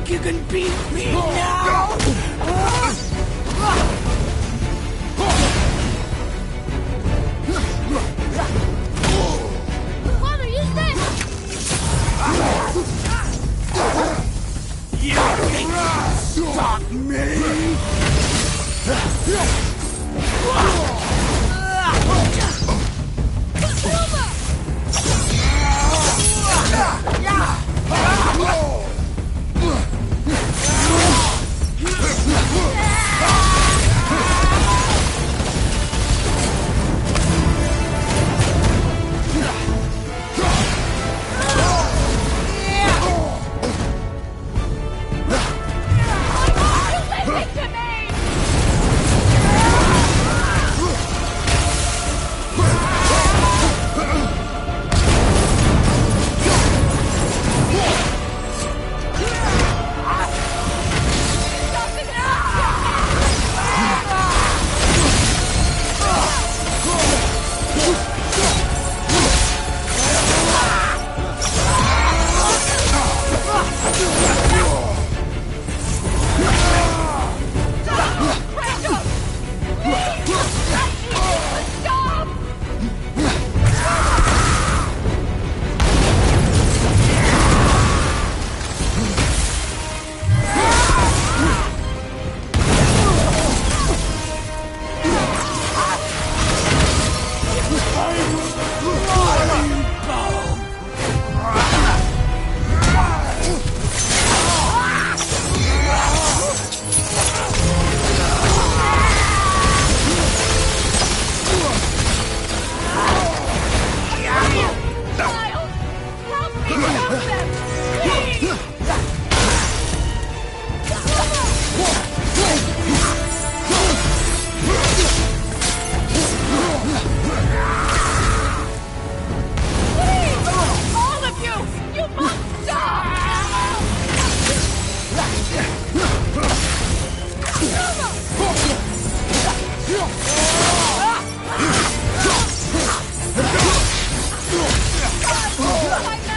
You can beat me now! Father, use this! You think you can stop me? Listen to me!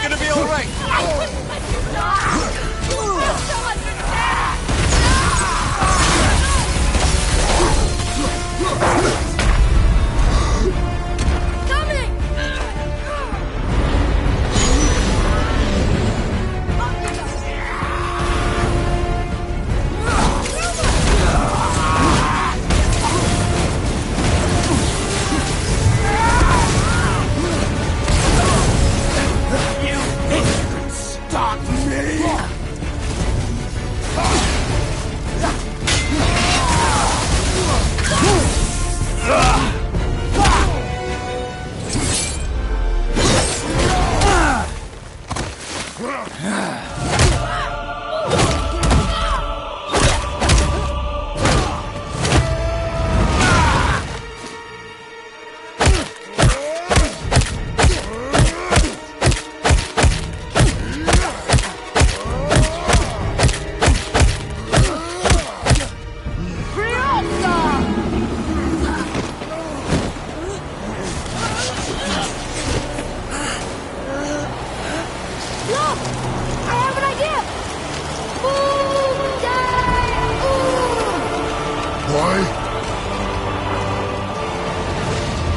Gonna be all right. I wouldn't let you die! You have to understand! Coming! Stop me!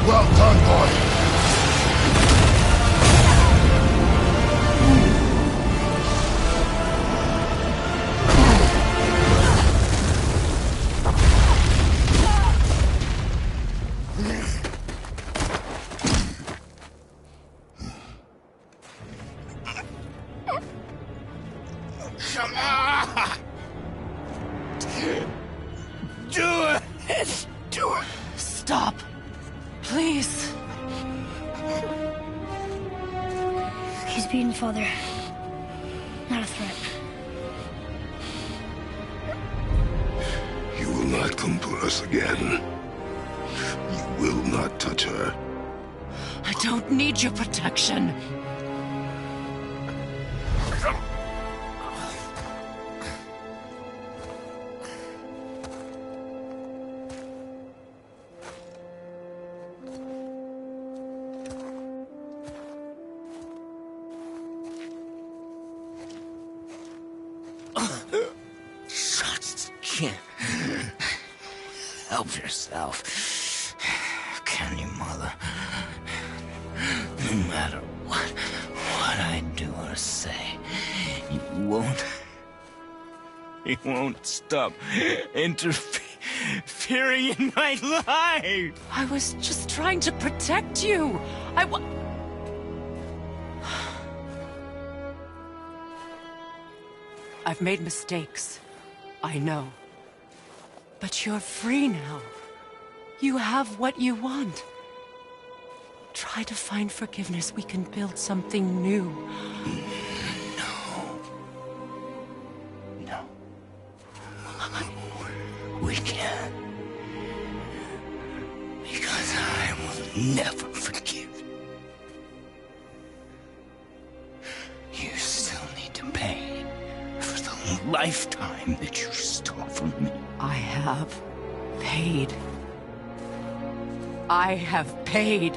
Well done, boy. Come on! Do it! Do it! Stop. Please. He's beaten, Father. Not a threat. You will not come for us again. You will not touch her. I don't need your protection. Shots can't help yourself, can you, Mother? No matter what I do or say, you won't stop interfering in my life. I was just trying to protect you. I've made mistakes. I know. But you're free now. You have what you want. Try to find forgiveness. We can build something new. No. We can't. Because I will never forgive. You still need to pay for the lifetime that you stole from me. I have paid. I have paid.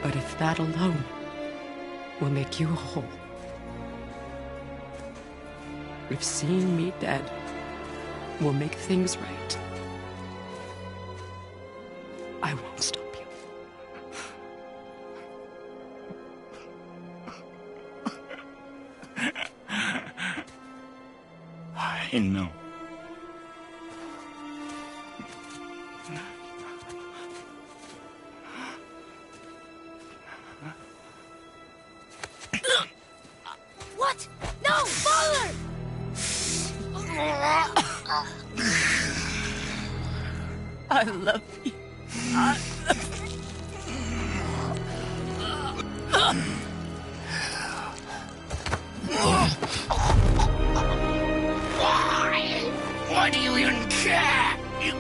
But if that alone will make you whole, if seeing me dead will make things right, I won't stop you. I know. What? No, Father! I love you. Why do you even care? You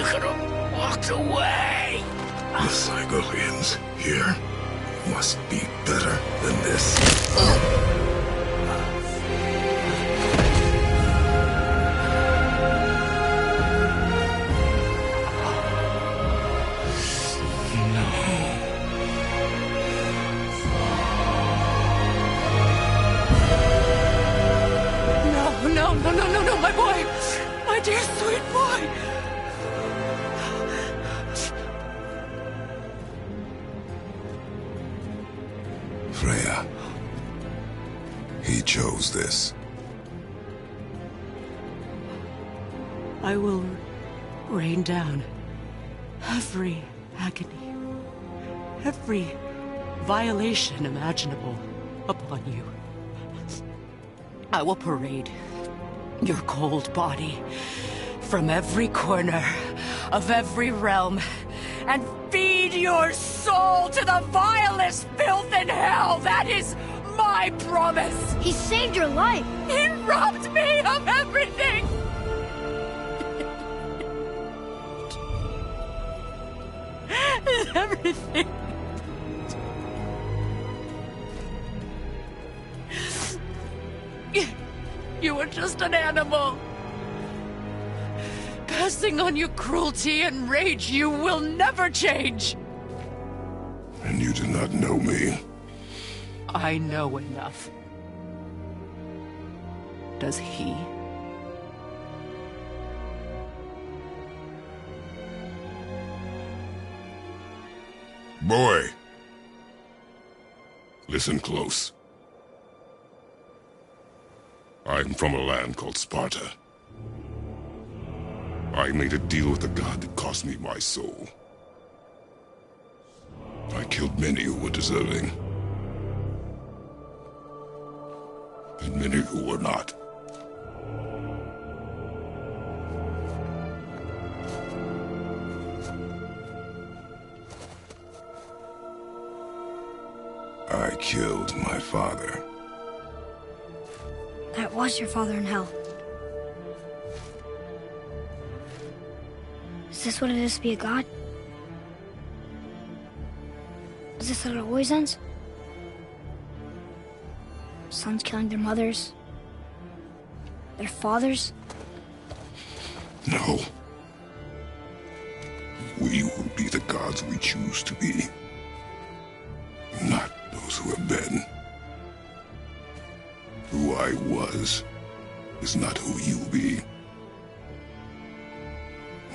could have walked away. The Cygolians here must be better than this. dear sweet boy! Freya. He chose this. I will rain down every agony, every violation imaginable upon you. I will parade your cold body from every corner of every realm and feed your soul to the vilest filth in hell. That is my promise. He saved your life. He robbed me of everything. Everything. You were just an animal. Passing on your cruelty and rage, you will never change. And you do not know me. I know enough. Does he? Boy. Listen close. I'm from a land called Sparta. I made a deal with the god that cost me my soul. I killed many who were deserving. And many who were not. I killed my father. That was your father in hell. Is this what it is to be a god? Is this how it always ends? Sons killing their mothers? Their fathers? No. We will be the gods we choose to be. Not those who have been. Who I was is not who you'll be.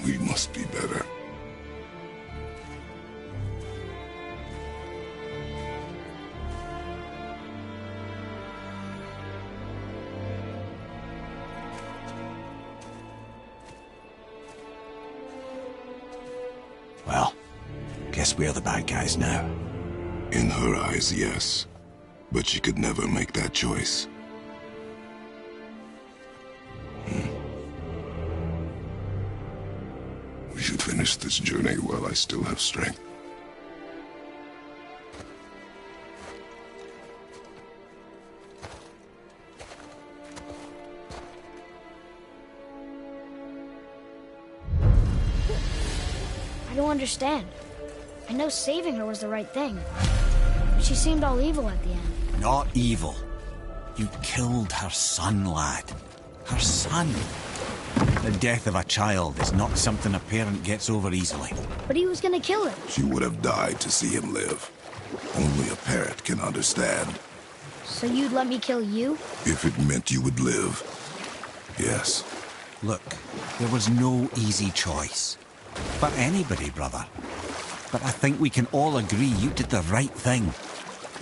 We must be better. Well, guess we're the bad guys now. In her eyes, yes. But she could never make that choice. We should finish this journey while I still have strength. I don't understand. I know saving her was the right thing. But she seemed all evil at the end. Not evil. You killed her son, lad. Her son. The death of a child is not something a parent gets over easily. But he was gonna kill her. She would have died to see him live. Only a parent can understand. So you'd let me kill you? If it meant you would live. Yes. Look, there was no easy choice. For anybody, brother. But I think we can all agree you did the right thing.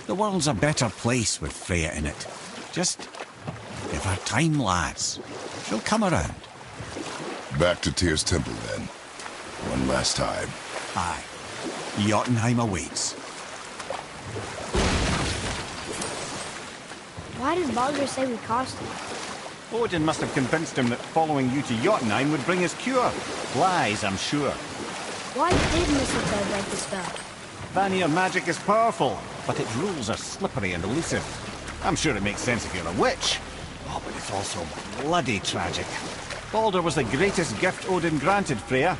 The world's a better place with Freya in it. Just give her time, lads. She'll come around. Back to Tyr's temple, then. One last time. Aye. Jotunheim awaits. Why did Baldur say we cost him? Odin must have convinced him that following you to Jotunheim would bring his cure. Lies, I'm sure. Why did Mistletoe break the spell? Vanir magic is powerful, but its rules are slippery and elusive. I'm sure it makes sense if you're a witch. Oh, but it's also bloody tragic. Baldur was the greatest gift Odin granted Freya.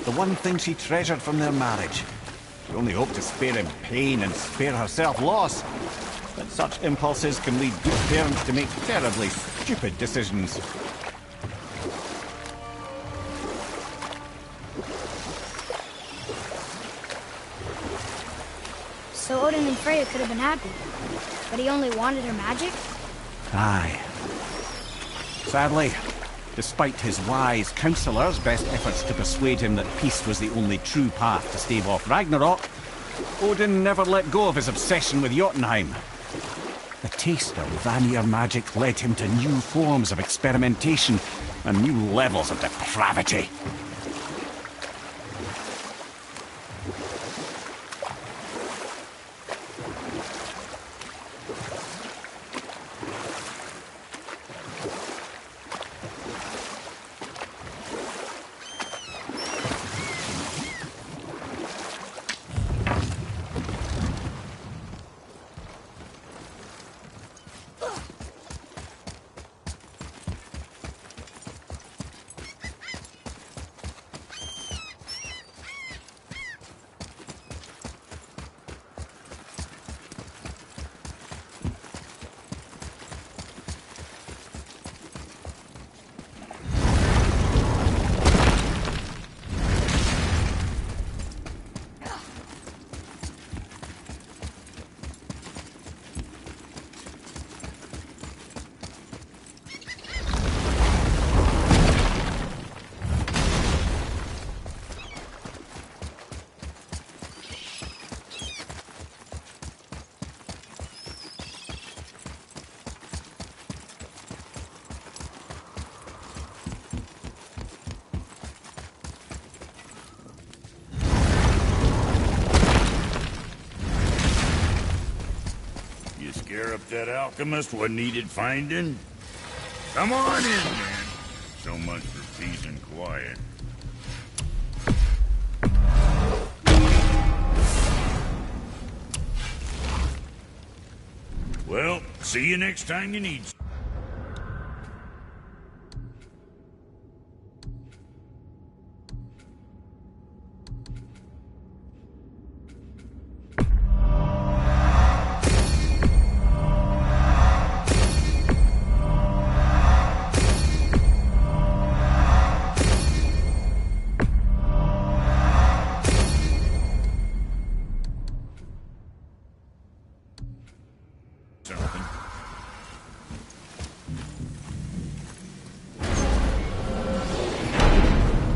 The one thing she treasured from their marriage. She only hoped to spare him pain and spare herself loss. But such impulses can lead good parents to make terribly stupid decisions. So Odin and Freya could have been happy. But he only wanted her magic? Aye. Sadly, Despite his wise counselors' best efforts to persuade him that peace was the only true path to stave off Ragnarok, Odin never let go of his obsession with Jotunheim. The taste of Vanir magic led him to new forms of experimentation and new levels of depravity. Scare up that alchemist what needed finding? Come on in, man. So much for peace and quiet. Well, see you next time you need.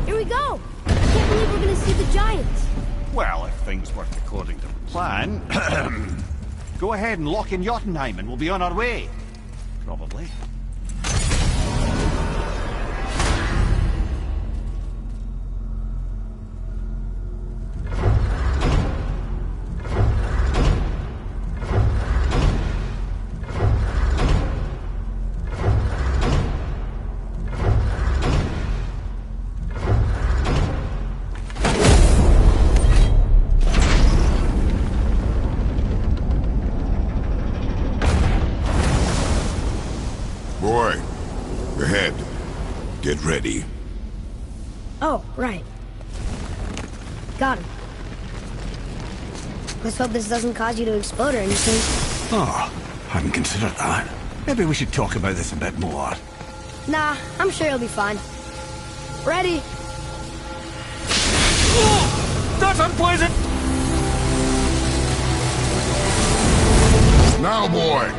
Here we go! I can't believe we're gonna see the giants. Well, if things work according to plan, go ahead and lock in Jotunheim and we'll be on our way. Probably. Boy, ahead. Get ready. Oh, right. Got him. Let's hope this doesn't cause you to explode or anything. Oh, hadn't considered that. Maybe we should talk about this a bit more. Nah, I'm sure you'll be fine. Ready? Oh, that's unpleasant! Now, boy!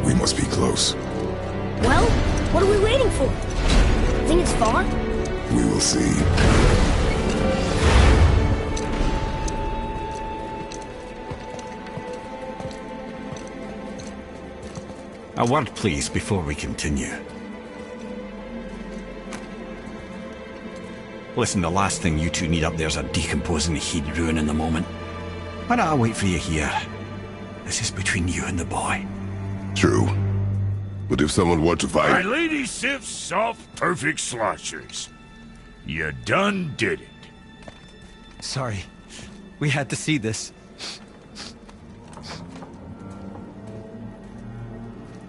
We must be close. Well, what are we waiting for? Think it's far? We will see. A word, please, before we continue. Listen, the last thing you two need up there's a decomposing heat ruining the moment. Why don't I wait for you here? This is between you and the boy. True. But if someone were to fight... My Lady Sif's soft, perfect sloshers. You done did it. Sorry. We had to see this.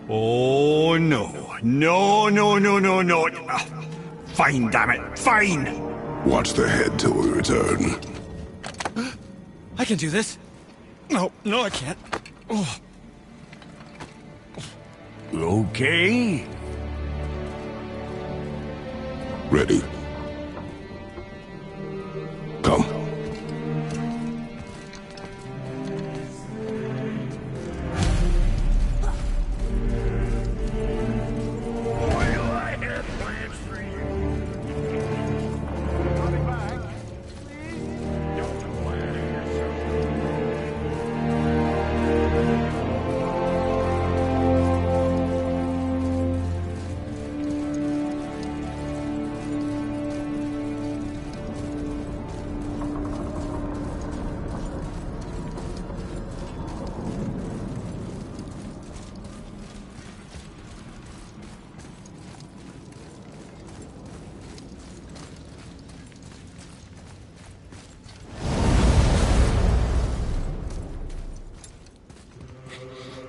Oh, no. No, no, no, no, no. Fine, damn it. Fine! Watch the head till we return. I can do this. No, I can't. Oh. Okay. Ready. Come.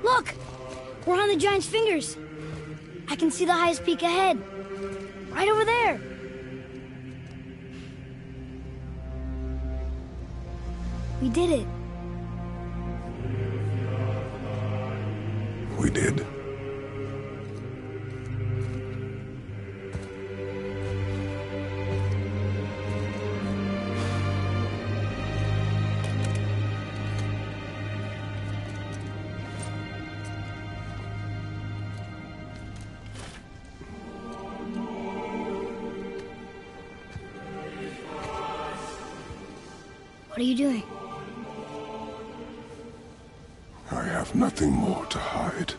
Look! We're on the giant's fingers. I can see the highest peak ahead. Right over there. We did it. We did. What are you doing? I have nothing more to hide.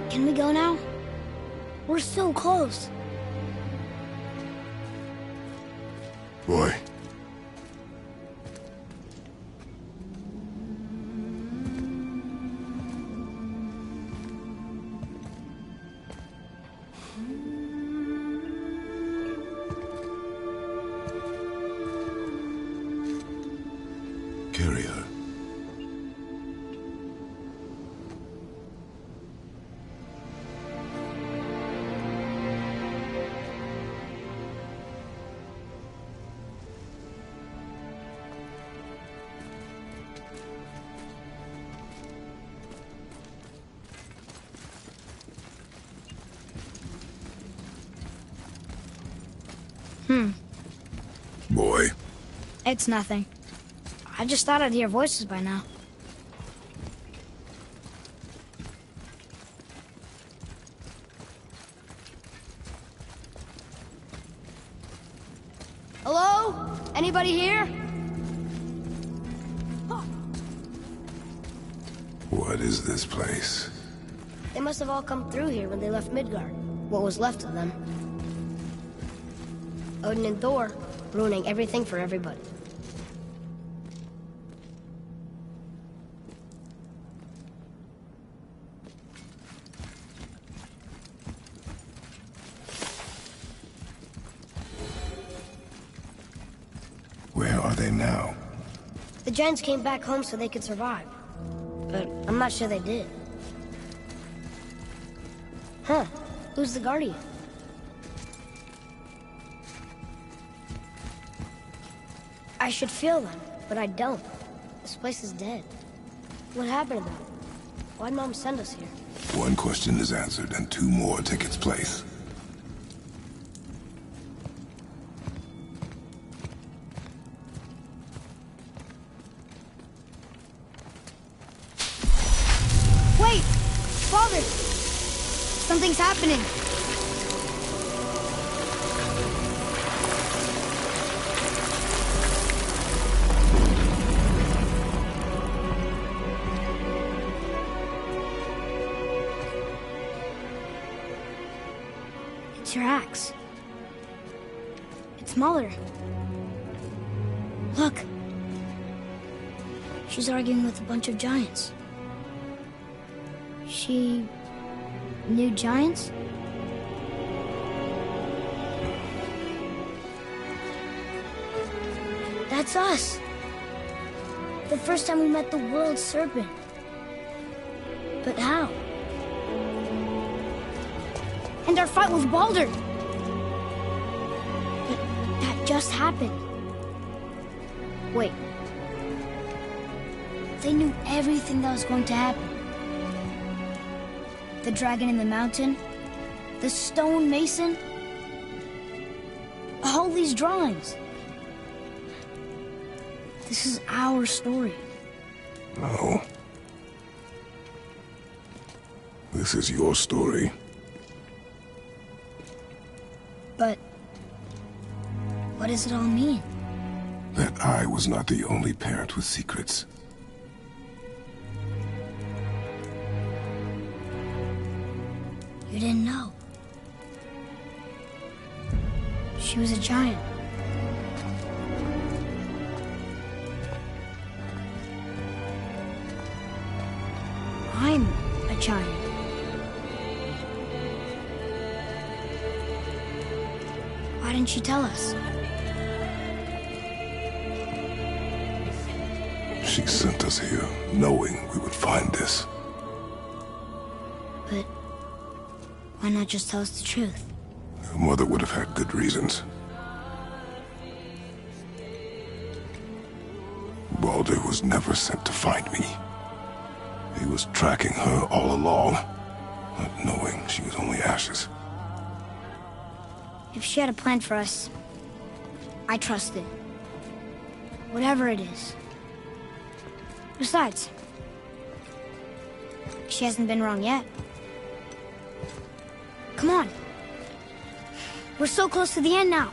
Can we go now? We're so close. Boy. Carry her. Boy. It's nothing. I just thought I'd hear voices by now. Hello? Anybody here? What is this place? They must have all come through here when they left Midgard. What was left of them. Odin and Thor, ruining everything for everybody. Where are they now? The giants came back home so they could survive. But I'm not sure they did. Huh. Who's the Guardian? I should feel them, but I don't. This place is dead. What happened to them? Why'd Mom send us here? One question is answered, and two more take its place. Wait! Father! Something's happening! It's your axe. It's Mother. Look. She's arguing with a bunch of giants. She knew giants? That's us. The first time we met the world serpent. But how? And our fight with Baldur. But that just happened. Wait. They knew everything that was going to happen. The dragon in the mountain, the stone mason, all these drawings. This is our story. No. This is your story. But what does it all mean? That I was not the only parent with secrets. You didn't know. She was a giant. I'm a giant. Why didn't you tell us? She sent us here, knowing we would find this. But why not just tell us the truth? Your mother would have had good reasons. Baldur was never sent to find me. He was tracking her all along, not knowing she was only ashes. If she had a plan for us, I trust it. Whatever it is. Besides, she hasn't been wrong yet. Come on. We're so close to the end now.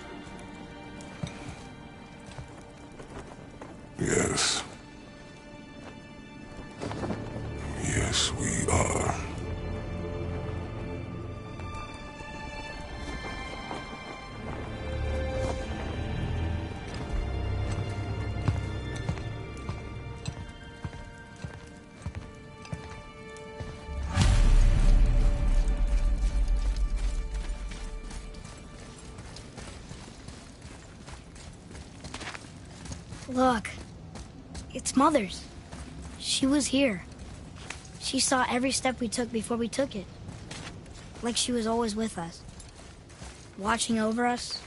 Yes. Yes, we are. Look, it's Mother's. She was here. She saw every step we took before we took it. Like she was always with us. Watching over us.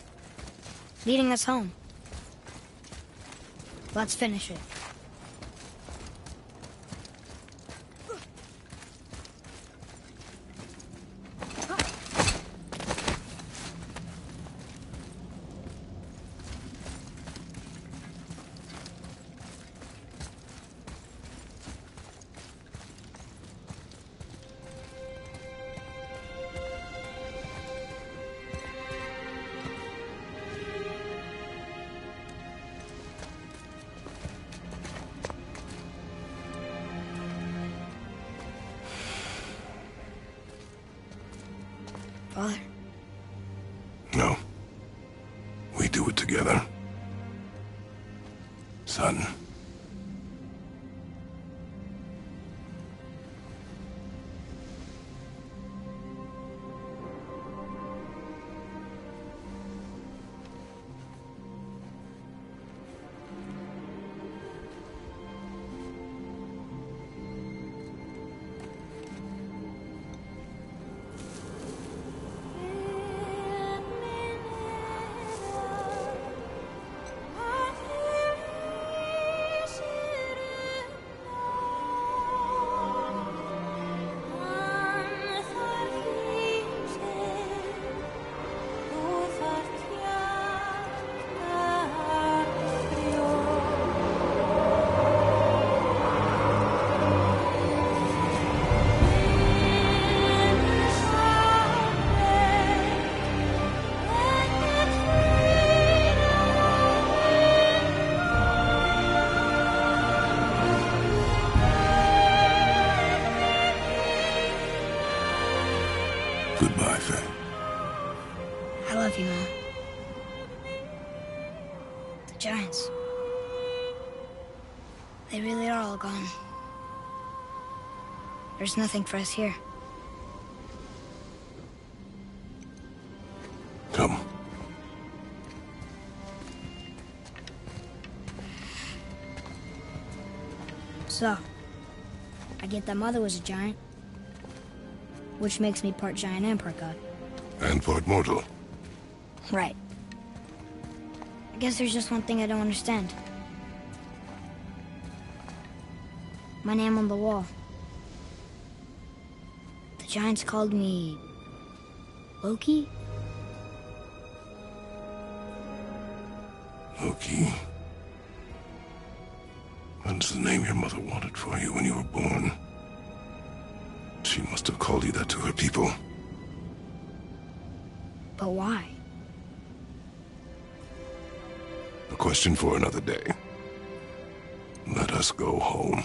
Leading us home. Let's finish it. Father? No. We do it together. Son. Goodbye, Faye. I love you, Mom. The giants. They really are all gone. There's nothing for us here. Come. So, I get that Mother was a giant, which makes me part giant and part god. And part mortal. Right. I guess there's just one thing I don't understand. My name on the wall. The Giants called me... Loki? Loki. That's the name your mother wanted for you when you were born. She must have called you that to her people. But why? A question for another day. Let us go home.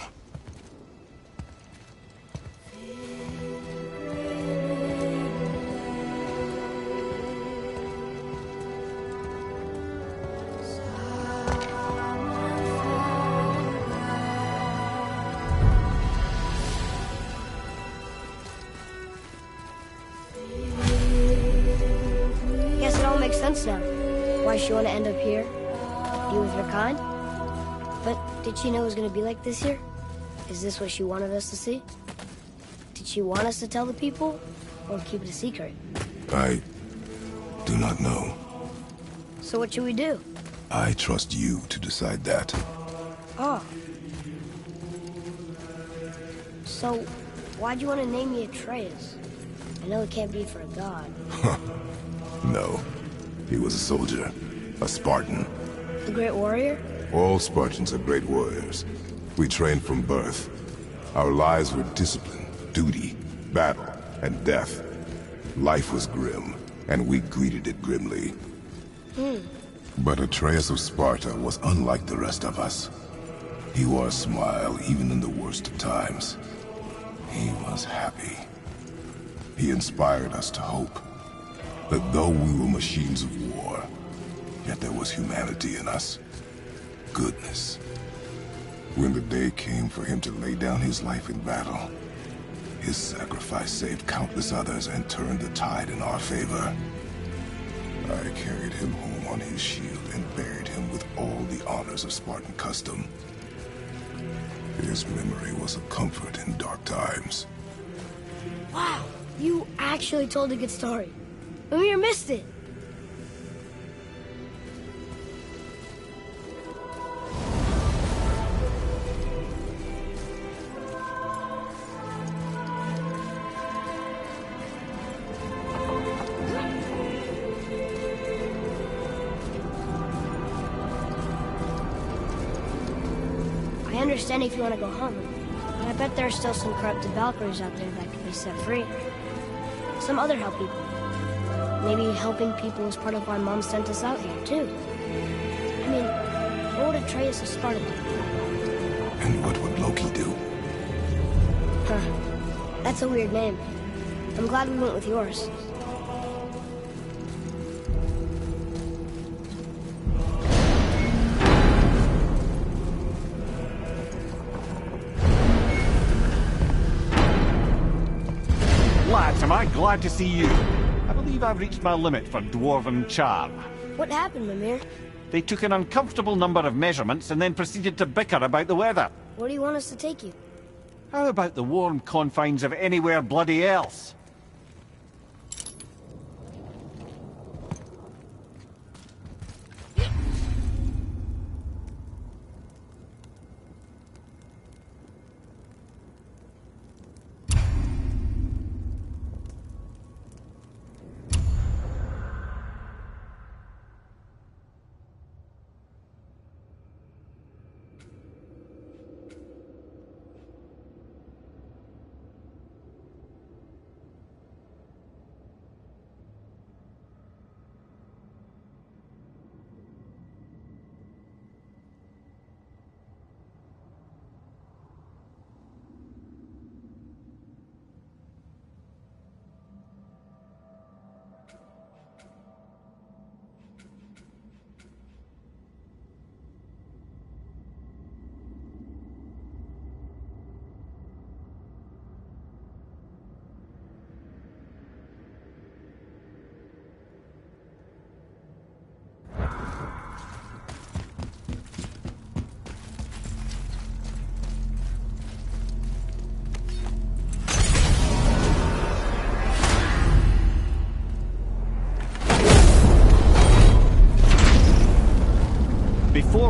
Guess it all makes sense now. Why she want to end up here? Be with her kind? But did she know it was going to be like this here? Is this what she wanted us to see? Did she want us to tell the people? Or keep it a secret? I do not know. So what should we do? I trust you to decide that. Oh. So, why'd you want to name me Atreus? I know it can't be for a god. No. He was a soldier. A Spartan. The Great Warrior? All Spartans are great warriors. We trained from birth. Our lives were discipline, duty, battle, and death. Life was grim, and we greeted it grimly. But Atreus of Sparta was unlike the rest of us. He wore a smile even in the worst of times. He was happy. He inspired us to hope that though we were machines of war, yet there was humanity in us. Goodness. When the day came for him to lay down his life in battle, his sacrifice saved countless others and turned the tide in our favor. I carried him home on his shield and buried him with all the honors of Spartan custom. His memory was a comfort in dark times. Wow, you actually told a good story. Mimir missed it. I understand if you want to go home, but I bet there are still some corrupted Valkyries out there that could be set free. Some other help people. Maybe helping people is part of why Mom sent us out here, too. I mean, what would Atreus of Sparta do? And what would Loki do? Huh. That's a weird name. I'm glad we went with yours. Lads, am I glad to see you. I believe I've reached my limit for dwarven charm. What happened, Mimir? They took an uncomfortable number of measurements and then proceeded to bicker about the weather. Where do you want us to take you? How about the warm confines of anywhere bloody else?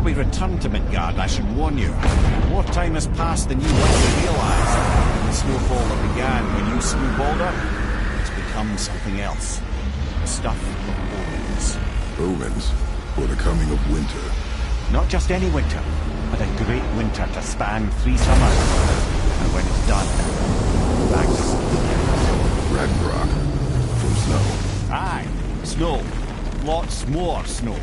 we return to Midgard, I should warn you. More time has passed than you likely realise. And the snowfall that began when you slew Baldur, it's become something else. The stuff of omens. Omens? For the coming of winter. Not just any winter, but a great winter to span 3 summers. And when it's done, back to sleep. Ragnarok. From snow. Aye, snow. Lots more snow.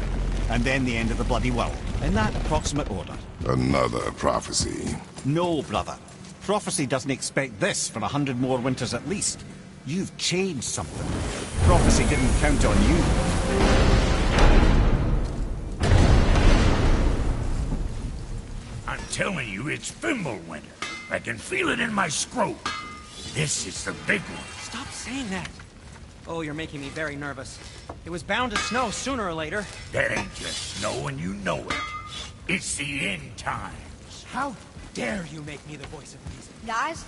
And then the end of the bloody world. In that approximate order. Another prophecy. No, brother. Prophecy doesn't expect this for 100 more winters at least. You've changed something. Prophecy didn't count on you. I'm telling you, it's Fimbulwinter. I can feel it in my scrote. This is the big one. Stop saying that. Oh, you're making me very nervous. It was bound to snow sooner or later. That ain't just snow and you know it. It's the end times. How dare you make me the voice of reason? Guys?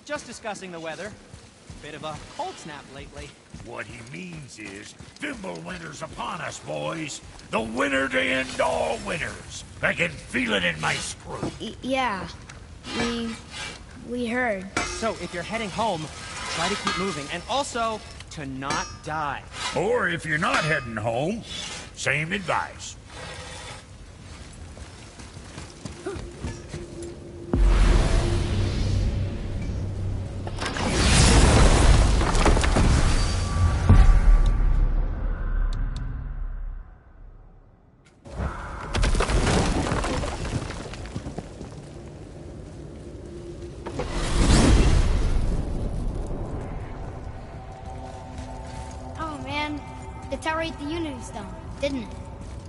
Just discussing the weather. Bit of a cold snap lately. What he means is, Fimbulwinter's upon us, boys. The winter to end all winters. I can feel it in my screw. Yeah. We heard. So, if you're heading home, try to keep moving. And also, to not die. Or if you're not heading home, same advice. Tower ate the Unity Stone, didn't it?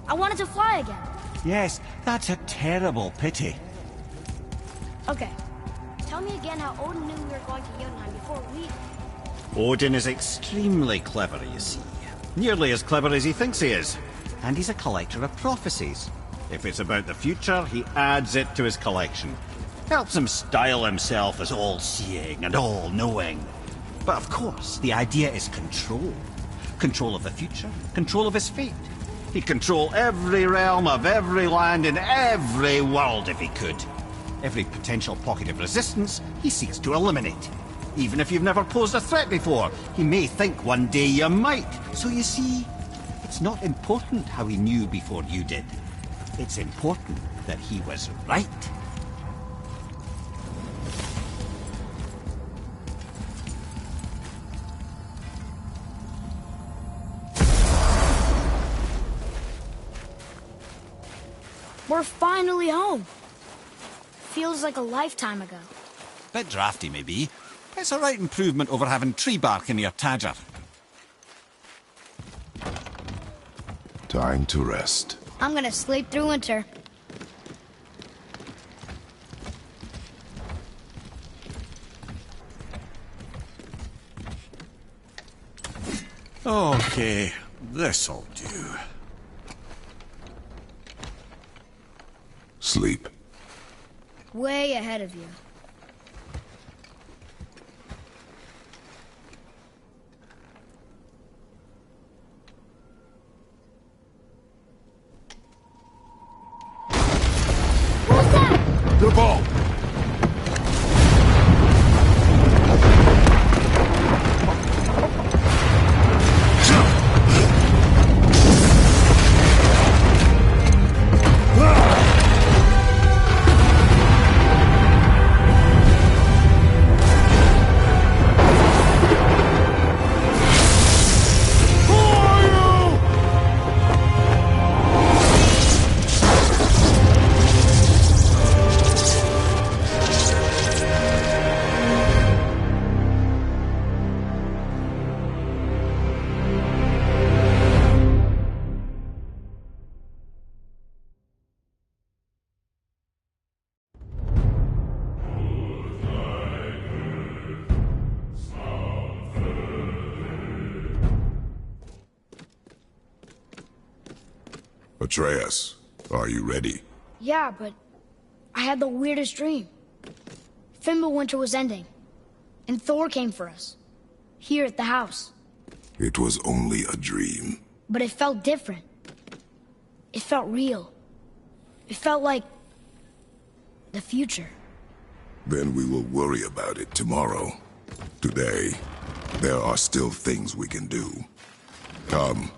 I wanted to fly again. Yes, that's a terrible pity. Okay. Tell me again how Odin knew we were going to Jotunheim before we... Odin is extremely clever, you see. Nearly as clever as he thinks he is. And he's a collector of prophecies. If it's about the future, he adds it to his collection. Helps him style himself as all-seeing and all-knowing. But of course, the idea is control. Control of the future, control of his fate. He'd control every realm of every land in every world if he could. Every potential pocket of resistance, he seeks to eliminate. Even if you've never posed a threat before, he may think one day you might. So you see, it's not important how he knew before you did. It's important that he was right. We're finally home. Feels like a lifetime ago. Bit drafty, maybe. It's a right improvement over having tree bark in your Tadger. Time to rest. I'm gonna sleep through winter. Okay, this'll do. Sleep. Way ahead of you. What was that? The ball. Atreus, are you ready? Yeah, but I had the weirdest dream. Fimbulwinter was ending, and Thor came for us. Here at the house. It was only a dream. But it felt different. It felt real. It felt like the future. Then we will worry about it tomorrow. Today, there are still things we can do. Come.